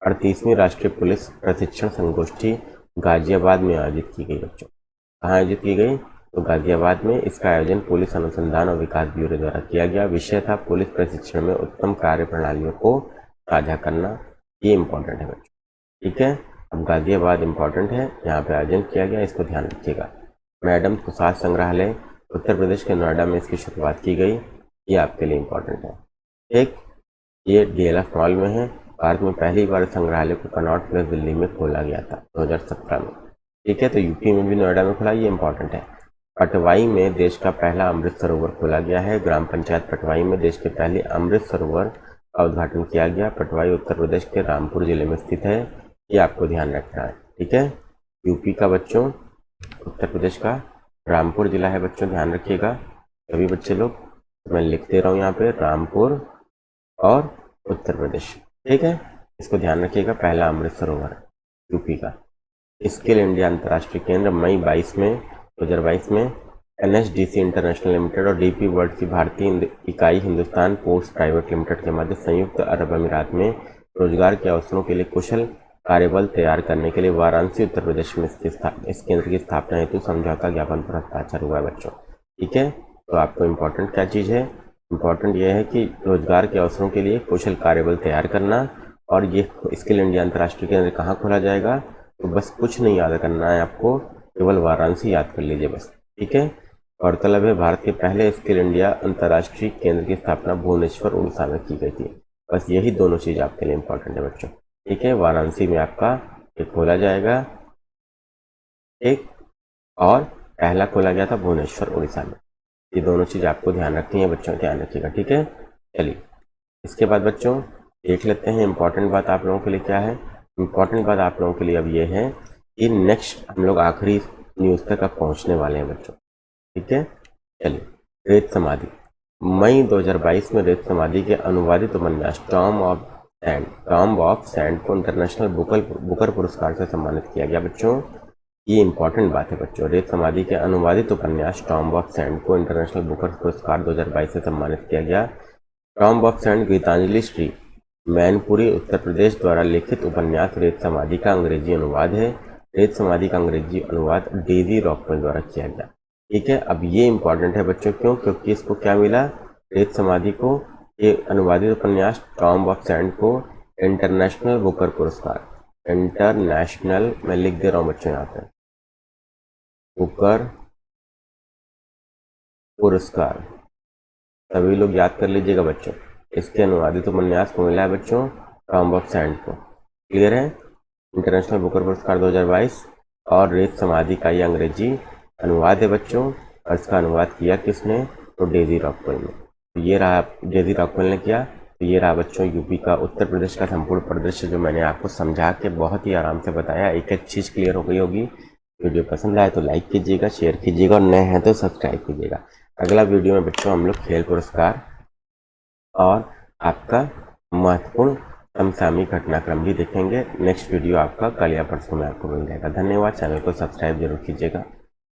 38वीं राष्ट्रीय पुलिस प्रशिक्षण संगोष्ठी गाजियाबाद में आयोजित की गई बच्चों। कहाँ आयोजित की गई, तो गाजियाबाद में। इसका आयोजन पुलिस अनुसंधान और विकास ब्यूरो द्वारा किया गया। विषय था पुलिस प्रशिक्षण में उत्तम कार्य प्रणालियों को साझा करना, ये इंपॉर्टेंट है बच्चों। ठीक है, अब गाजियाबाद इंपॉर्टेंट है, यहाँ पे आयोजन किया गया, इसको ध्यान रखिएगा। मैडम तुषार संग्रहालय उत्तर प्रदेश के नोएडा में इसकी शुरुआत की गई, ये आपके लिए इंपॉर्टेंट है। एक, ये DLF मॉल में है। भारत में पहली बार संग्रहालय को कनॉट प्लेस दिल्ली में खोला गया था 2017 में। ठीक है, तो यूपी में भी नोएडा में खुला, ये इंपॉर्टेंट है। पटवाई में देश का पहला अमृत सरोवर खोला गया है। ग्राम पंचायत पटवाई में देश के पहले अमृत सरोवर का उद्घाटन किया गया। पटवाई उत्तर प्रदेश के रामपुर जिले में स्थित है, ये आपको ध्यान रखना है। ठीक है, यूपी का बच्चों, उत्तर प्रदेश का रामपुर जिला है बच्चों, ध्यान रखिएगा सभी बच्चे लोग। मैं लिख दे रहा हूँ यहाँ पे रामपुर और उत्तर प्रदेश। ठीक है, इसको ध्यान रखिएगा, पहला अमृत सरोवर यूपी का। स्किल इंडिया अंतर्राष्ट्रीय केंद्र मई 2022 में NSDC इंटरनेशनल लिमिटेड और DP वर्ल्ड की भारतीय इकाई हिंदुस्तान पोर्ट्स प्राइवेट लिमिटेड के मध्य संयुक्त अरब अमीरात में रोजगार के अवसरों के लिए कुशल कार्यबल तैयार करने के लिए वाराणसी उत्तर प्रदेश में इस केंद्र की स्थापना हेतु समझौता ज्ञापन पर हस्ताक्षर हुआ है बच्चों। ठीक है, तो आपको इम्पोर्टेंट क्या चीज़ है, इम्पोर्टेंट यह है कि रोजगार के अवसरों के लिए कुशल कार्यबल तैयार करना। और ये स्किल इंडिया अंतर्राष्ट्रीय केंद्र कहाँ खोला जाएगा, तो बस कुछ नहीं याद करना है आपको, केवल वाराणसी याद कर लीजिए बस। ठीक है, गौरतलब है भारत के पहले स्किल इंडिया अंतर्राष्ट्रीय केंद्र की स्थापना भुवनेश्वर उड़ीसा में की गई थी। बस यही दोनों चीज़ आपके लिए इंपॉर्टेंट है बच्चों। ठीक है, वाराणसी में आपका एक खोला जाएगा, एक और पहला खोला गया था भुवनेश्वर उड़ीसा में। ये दोनों चीज़ आपको ध्यान रखनी है बच्चों, ध्यान रखिएगा। ठीक है, चलिए इसके बाद बच्चों देख लेते हैं इंपॉर्टेंट बात आप लोगों के लिए क्या है। इंपॉर्टेंट बात आप लोगों के लिए अब ये है कि नेक्स्ट हम लोग आखिरी न्यूज़ तक अब पहुंचने वाले हैं बच्चों। ठीक है, चलिए रेत समाधि। मई 2022 में रेत समाधि के अनुवादित उपन्यास टॉम ऑफ सैंड को इंटरनेशनल बुकर पुरस्कार से सम्मानित किया गया बच्चों। ये इंपॉर्टेंट बात है बच्चों, रेत समाधि के अनुवादित उपन्यास टॉम ऑफ सैंड को इंटरनेशनल बुकर पुरस्कार 2022 से सम्मानित किया गया। Tomb of sand Geetanjali Shree Mainpuri Uttar Pradesh द्वारा लिखित उपन्यास रेत समाधि का अंग्रेजी अनुवाद है। रेत समाधि का अंग्रेजी अनुवाद डेजी रॉकवेल द्वारा किया गया। ठीक है, अब ये इंपॉर्टेंट है बच्चों, क्यों, क्योंकि इसको क्या मिला, रेत समाधि को, ये अनुवादित उपन्यास टॉम ऑफ सैंड को इंटरनेशनल बुकर पुरस्कार, इंटरनेशनल, मैं लिख दे रहा हूँ बच्चों यहाँ पे, बुकर पुरस्कार, सभी लोग याद कर लीजिएगा बच्चों। इसके अनुवादित उपन्यास को मिला है बच्चों टॉम ऑफ सैंड को। क्लियर है, इंटरनेशनल बुकर पुरस्कार 2022। और रेत समाधि का ये अंग्रेजी अनुवाद है बच्चों, और इसका अनुवाद किया किसने, तो डेजी रॉकवेल ने। तो ये रहा, डेजी रॉकवेल ने किया। तो ये रहा बच्चों यूपी का, उत्तर प्रदेश का संपूर्ण परिदृश्य जो मैंने आपको समझा के बहुत ही आराम से बताया। एक एक चीज़ क्लियर हो गई होगी। वीडियो पसंद आए तो लाइक कीजिएगा, शेयर कीजिएगा, और नए हैं तो सब्सक्राइब कीजिएगा। अगला वीडियो में बच्चों हम लोग खेल पुरस्कार और आपका महत्वपूर्ण समसामयिक घटनाक्रम भी देखेंगे। नेक्स्ट वीडियो आपका कल या परसों में आपको मिल जाएगा। धन्यवाद। चैनल को सब्सक्राइब जरूर कीजिएगा।